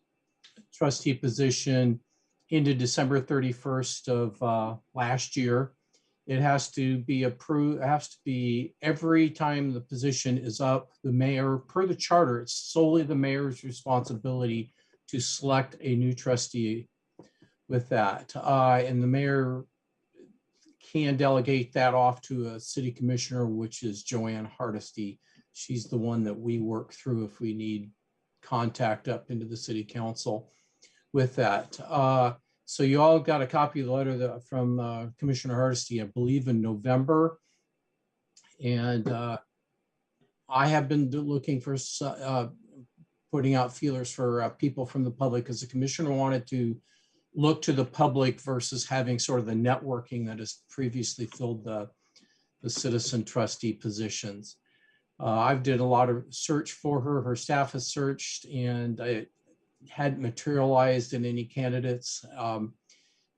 trustee position into December 31st of last year. It has to be approved, it has to be every time the position is up, the mayor, per the charter, it's solely the mayor's responsibility to select a new trustee with that. And the mayor can delegate that off to a city commissioner, which is Joanne Hardesty. She's the one that we work through if we need contact up into the city council with that. So you all got a copy of the letter from Commissioner Hardesty, I believe in November. And I have been looking for putting out feelers for people from the public, because the commissioner wanted to look to the public versus having sort of the networking that has previously filled the citizen trustee positions. I've did a lot of search for her. Her staff has searched, and it hadn't materialized in any candidates.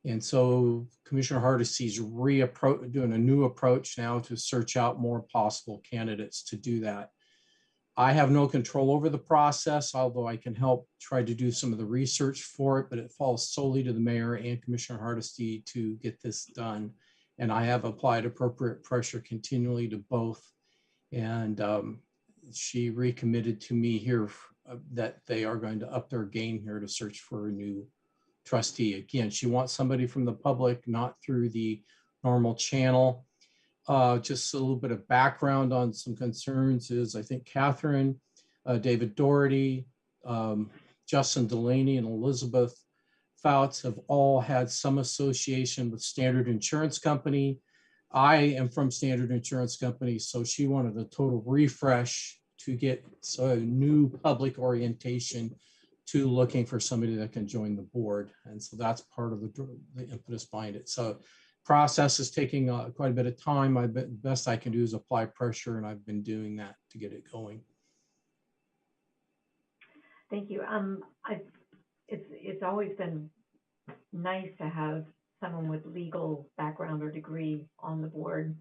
And so Commissioner Hardesty's doing a new approach now to search out more possible candidates to do that. I have no control over the process, although I can help try to do some of the research for it, but it falls solely to the mayor and Commissioner Hardesty to get this done. And I have applied appropriate pressure continually to both. And she recommitted to me here that they are going to up their game here to search for a new trustee. Again, she wants somebody from the public, not through the normal channel. Just a little bit of background on some concerns is, I think Catherine, David Doherty, Justin Delaney, and Elizabeth Fouts have all had some association with Standard Insurance Company. I am from Standard Insurance Company, so she wanted a total refresh to get a new public orientation to looking for somebody that can join the board. And so that's part of the impetus behind it. So process is taking quite a bit of time. Best I can do is apply pressure, and I've been doing that to get it going. Thank you. It's always been nice to have someone with legal background or degree on the board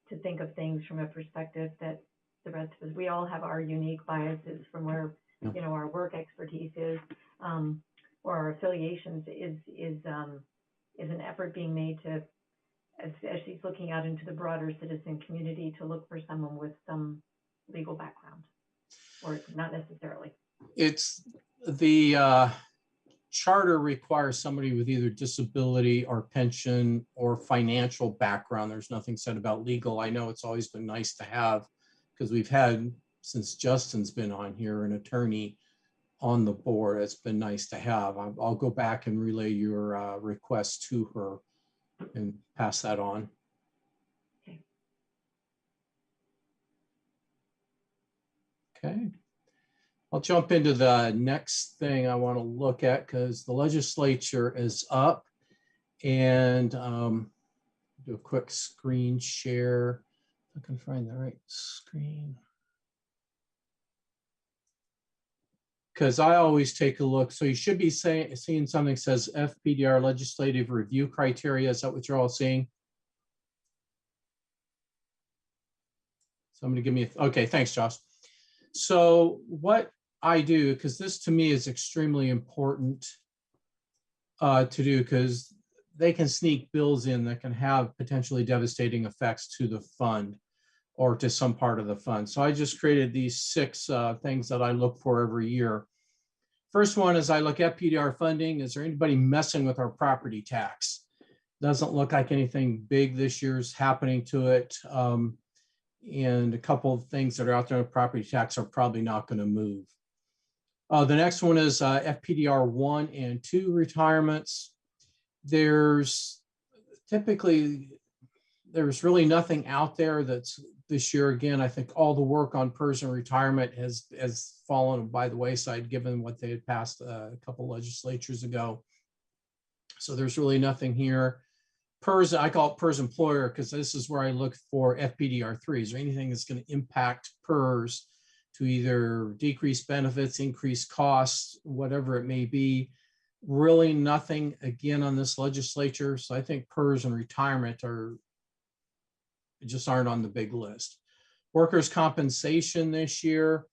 to think of things from a perspective that the rest of us, we all have our unique biases from where, you know, our work expertise is, or our affiliations is an effort being made to, as she's looking out into the broader citizen community, to look for someone with some legal background, or not necessarily. It's the charter requires somebody with either disability or pension or financial background. There's nothing said about legal. I know it's always been nice to have, because we've had, since Justin's been on here, an attorney on the board. It's been nice to have. I'll go back and relay your request to her and pass that on. Okay. I'll jump into the next thing I want to look at, because the legislature is up, and do a quick screen share. If I can find the right screen. Because I always take a look. So you should be seeing something that says Fpdr legislative review criteria. Is that what you're all seeing? Somebody give me okay, thanks, Josh. So what I do, because this to me is extremely important to do, because they can sneak bills in that can have potentially devastating effects to the fund or to some part of the fund. So I just created these 6 things that I look for every year. First one is I look at Fpdr funding. Is there anybody messing with our property tax? Doesn't look like anything big this year's happening to it. And a couple of things that are out there on property tax are probably not going to move. The next one is Fpdr 1 and 2 retirements. There's really nothing out there that's this year. Again, I think all the work on PERS and retirement has fallen by the wayside, given what they had passed a couple legislatures ago. So there's really nothing here. PERS, I call it PERS employer, because this is where I look for Fpdr 3. Is there anything that's going to impact PERS to either decrease benefits, increase costs, whatever it may be? Really nothing, again, on this legislature. So I think PERS and retirement just aren't on the big list. Workers' compensation this year,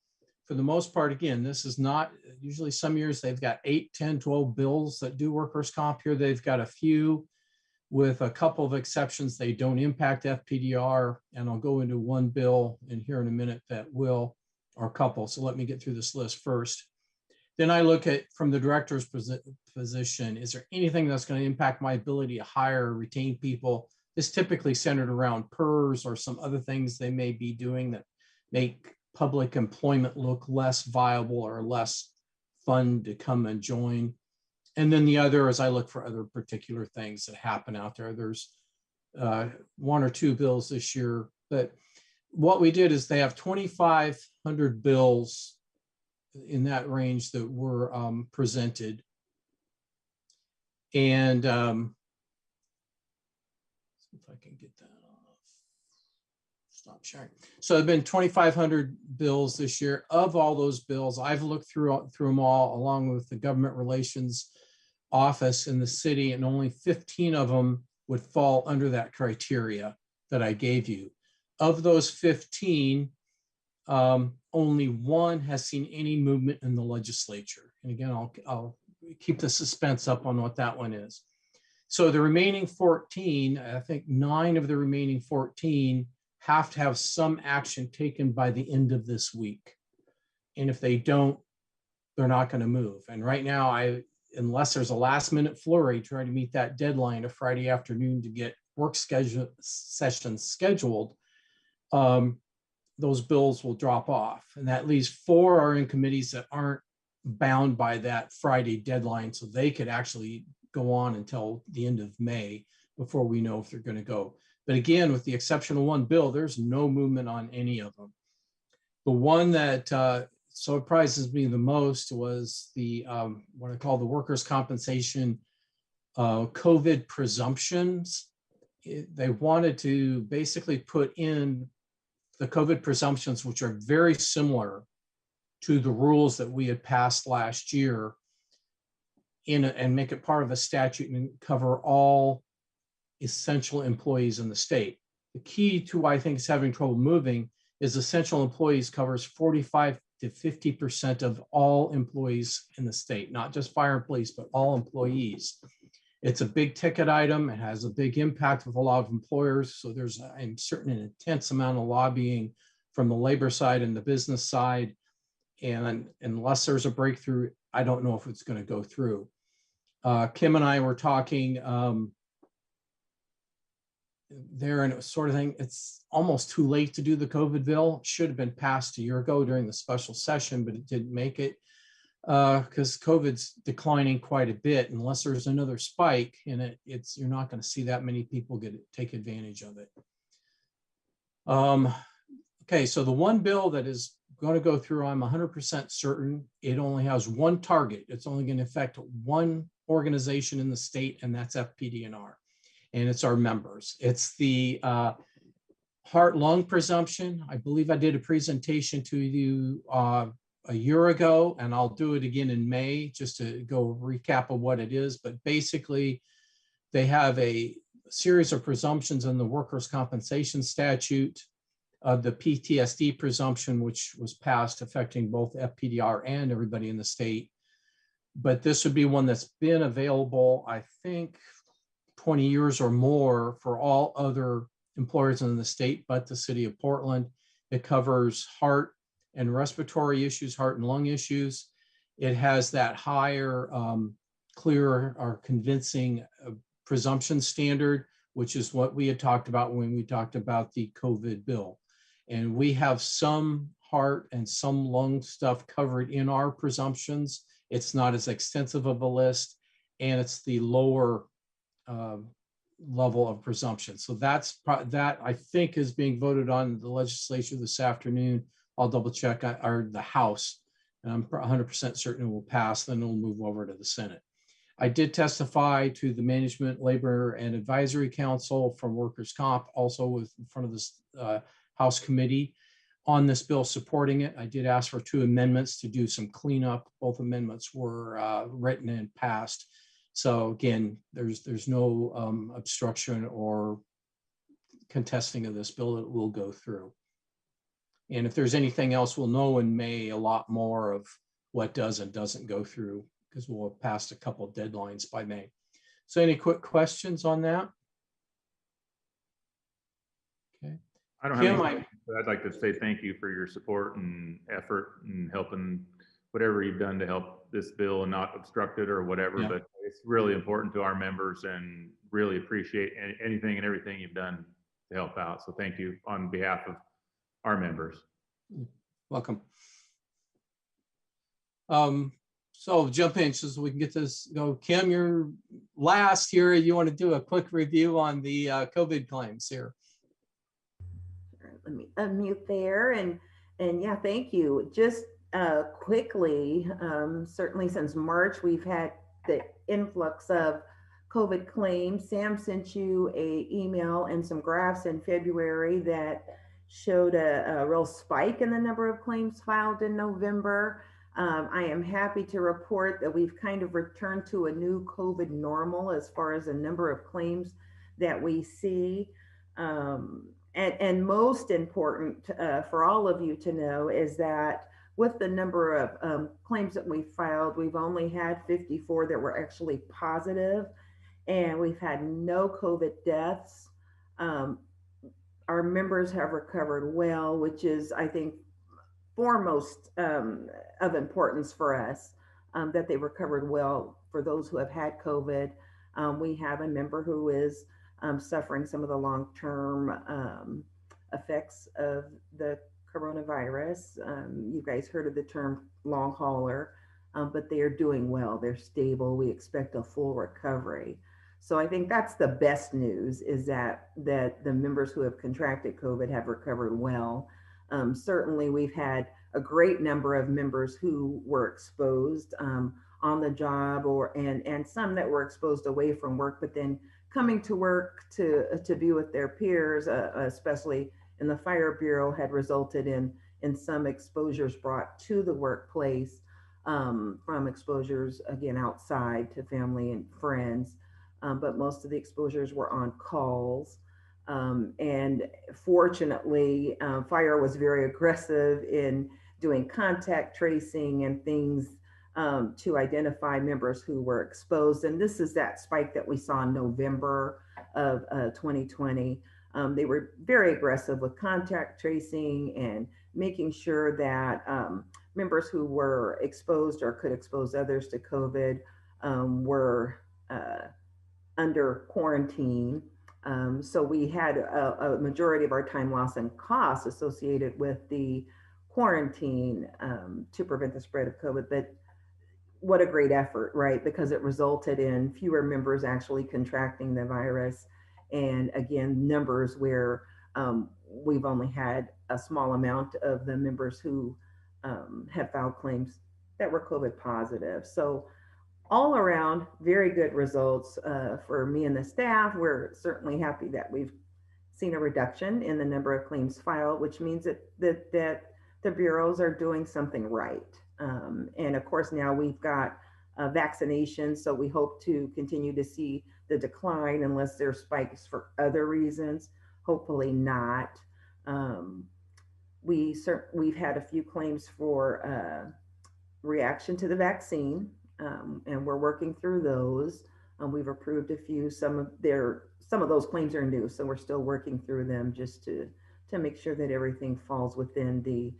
for the most part, again, this is not, usually some years they've got 8, 10, 12 bills that do workers' comp. Here they've got a few. With a couple of exceptions, they don't impact Fpdr, and I'll go into one bill in here in a minute that will, or a couple. So let me get through this list first. Then I look at, from the director's position, is there anything that's going to impact my ability to hire or retain people? This typically centered around PERS or some other things they may be doing that make public employment look less viable or less fun to come and join. And then the other is I look for other particular things that happen out there. There's 1 or 2 bills this year, but what we did is they have 2,500 bills in that range that were presented. And see if I can get that off. Stop sharing. So there have been 2,500 bills this year. Of all those bills, I've looked through them all along with the government relations office in the city, and only 15 of them would fall under that criteria that I gave you. Of those 15, only one has seen any movement in the legislature. And again, I'll keep the suspense up on what that one is. So the remaining 14, I think 9 of the remaining 14 have to have some action taken by the end of this week. And if they don't, they're not going to move. And right now, unless there's a last minute flurry trying to meet that deadline of Friday afternoon to get work sessions scheduled, those bills will drop off. And that leaves 4 are in committees that aren't bound by that Friday deadline. So they could actually go on until the end of May before we know if they're going to go. But again, with the exception of one bill, there's no movement on any of them. The one that surprises me the most was the what I call the workers' compensation COVID presumptions. They wanted to basically put in the COVID presumptions, which are very similar to the rules that we had passed last year, and make it part of a statute and cover all essential employees in the state. The key to why I think it's having trouble moving is essential employees covers 45 to 50% of all employees in the state, not just fire and police, but all employees. It's a big ticket item. It has a big impact with a lot of employers. So there's, I'm certain, an intense amount of lobbying from the labor side and the business side. And unless there's a breakthrough, I don't know if it's going to go through. Kim and I were talking there, and it was sort of thing, it's almost too late to do the COVID bill. Should have been passed a year ago during the special session, but it didn't make it because COVID's declining quite a bit. Unless there's another spike in it, you're not going to see that many people take advantage of it. Okay, so the one bill that is going to go through, I'm 100% certain, it only has one target. It's only going to affect one organization in the state, and that's Fpdr. And it's our members. It's the heart-lung presumption. I believe I did a presentation to you a year ago, and I'll do it again in May just to go recap of what it is. But basically, they have a series of presumptions in the workers' compensation statute, the PTSD presumption, which was passed affecting both Fpdr and everybody in the state. But this would be one that's been available, I think, 20 years or more for all other employers in the state, but the city of Portland. It covers heart and respiratory issues, heart and lung issues. It has that higher, clear or convincing presumption standard, which is what we had talked about when we talked about the COVID bill. And we have some heart and some lung stuff covered in our presumptions. It's not as extensive of a list, and it's the lower level of presumption. So that I think is being voted on in the legislature this afternoon. I'll double check, or the House, and I'm 100% certain it will pass, then it'll move over to the Senate. I did testify to the Management, Labor, and Advisory Council from Workers' Comp, also in front of this House committee on this bill supporting it. I did ask for 2 amendments to do some cleanup. Both amendments were written and passed. So again, there's no obstruction or contesting of this bill. It will go through. And if there's anything else, we'll know in May a lot more of what does and doesn't go through, because we'll have passed a couple of deadlines by May. So any quick questions on that? Okay. I don't have any, but I'd like to say thank you for your support and effort and helping whatever you've done to help this bill and not obstruct it or whatever, but it's really important to our members and really appreciate anything and everything you've done to help out. So thank you on behalf of our members. Welcome. So jump in so we can get this go. Kim, you're last here. You want to do a quick review on the COVID claims here? Let me unmute there, and yeah, thank you. Just quickly. Certainly since March, we've had the influx of COVID claims. Sam sent you a email and some graphs in February that showed a real spike in the number of claims filed in November. I am happy to report that we've kind of returned to a new COVID normal as far as the number of claims that we see. And most important for all of you to know is that with the number of claims that we filed, we've only had 54 that were actually positive, and we've had no COVID deaths. Our members have recovered well, which is, I think, foremost of importance for us, that they recovered well. For those who have had COVID, we have a member who is suffering some of the long-term effects of the coronavirus. You guys heard of the term long hauler, but they are doing well. They're stable. We expect a full recovery. So I think that's the best news, is that the members who have contracted COVID have recovered well. Certainly, we've had a great number of members who were exposed on the job, and some that were exposed away from work, but then coming to work to be with their peers, especially in the Fire Bureau, had resulted in some exposures brought to the workplace from exposures, again, outside to family and friends. But most of the exposures were on calls. And fortunately, fire was very aggressive in doing contact tracing and things to identify members who were exposed. And this is that spike that we saw in November of 2020. They were very aggressive with contact tracing and making sure that members who were exposed or could expose others to COVID were under quarantine. So we had a majority of our time loss and costs associated with the quarantine to prevent the spread of COVID. But what a great effort, right? Because it resulted in fewer members actually contracting the virus. And again, numbers where we've only had a small amount of the members who have filed claims that were COVID positive. So all around, very good results for me and the staff. We're certainly happy that we've seen a reduction in the number of claims filed, which means that the bureaus are doing something right. And of course, now we've got vaccinations, so we hope to continue to see the decline unless there's spikes for other reasons. Hopefully not. We've had a few claims for reaction to the vaccine. And we're working through those. We've approved a few. Some of those claims are new, so we're still working through them just to make sure that everything falls within the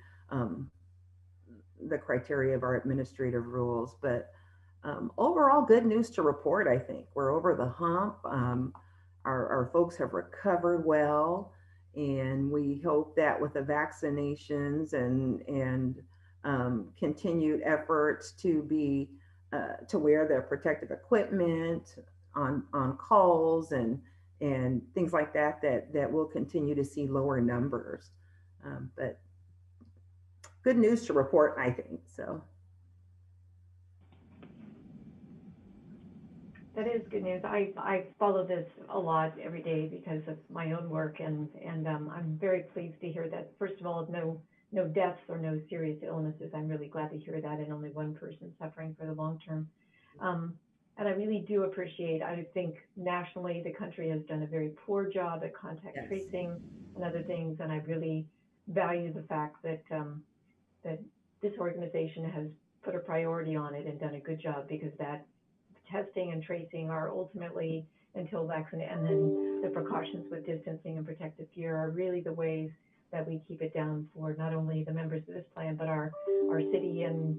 criteria of our administrative rules. But overall, good news to report. I think we're over the hump. Our folks have recovered well, and we hope that with the vaccinations and continued efforts to wear the protective equipment on calls and things like that we'll continue to see lower numbers. But good news to report, I think. So that is good news. I follow this a lot every day because of my own work, and I'm very pleased to hear that, first of all, no deaths or no serious illnesses. I'm really glad to hear that, and only one person suffering for the long term. And I really do appreciate, I think nationally, the country has done a very poor job at contact tracing and other things. And I really value the fact that this organization has put a priority on it and done a good job, because that testing and tracing are ultimately, until vaccination, and then the precautions with distancing and protective gear are really the ways that we keep it down for not only the members of this plan, but our city and,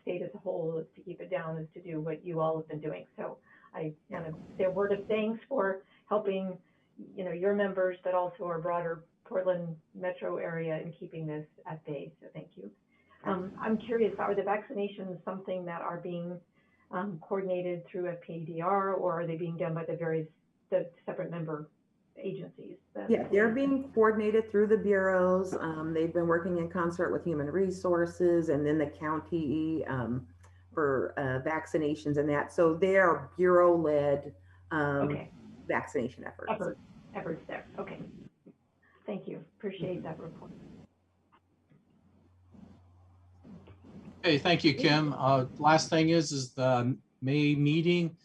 state as a whole, is to keep it down, is to do what you all have been doing. So I want to say a word of thanks for helping, your members, but also our broader Portland metro area in keeping this at bay. So thank you. I'm curious, are the vaccinations something that are being coordinated through Fpdr, or are they being done by the separate member agencies. Yeah, they're being coordinated through the bureaus. They've been working in concert with Human Resources and then the county for vaccinations and that. So they are bureau-led Okay. vaccination efforts. Efforts there. Okay. Thank you. Appreciate that report. Okay, thank you, Kim. Last thing is the May meeting.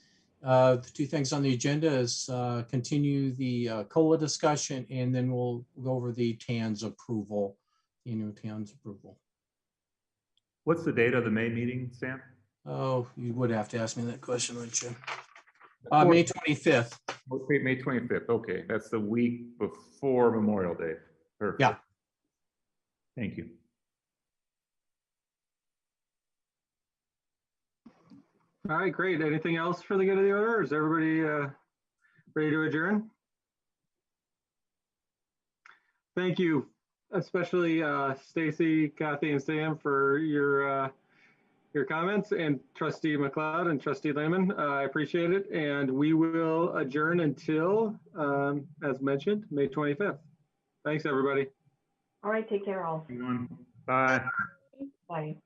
The two things on the agenda is continue the COLA discussion, and then we'll go over the TANs approval, annual TANs approval. What's the date of the May meeting, Sam? Oh, you would have to ask me that question, wouldn't you? May 25th. Okay, May 25th. Okay, that's the week before Memorial Day. Perfect. Yeah. Thank you. All right, great. Anything else for the good of the order? Is everybody ready to adjourn? Thank you, especially Stacy, Kathy, and Sam for your comments, and Trustee McLeod and Trustee Lehman. I appreciate it, and we will adjourn until, as mentioned, May 25th. Thanks, everybody. All right, take care all. Bye. Bye.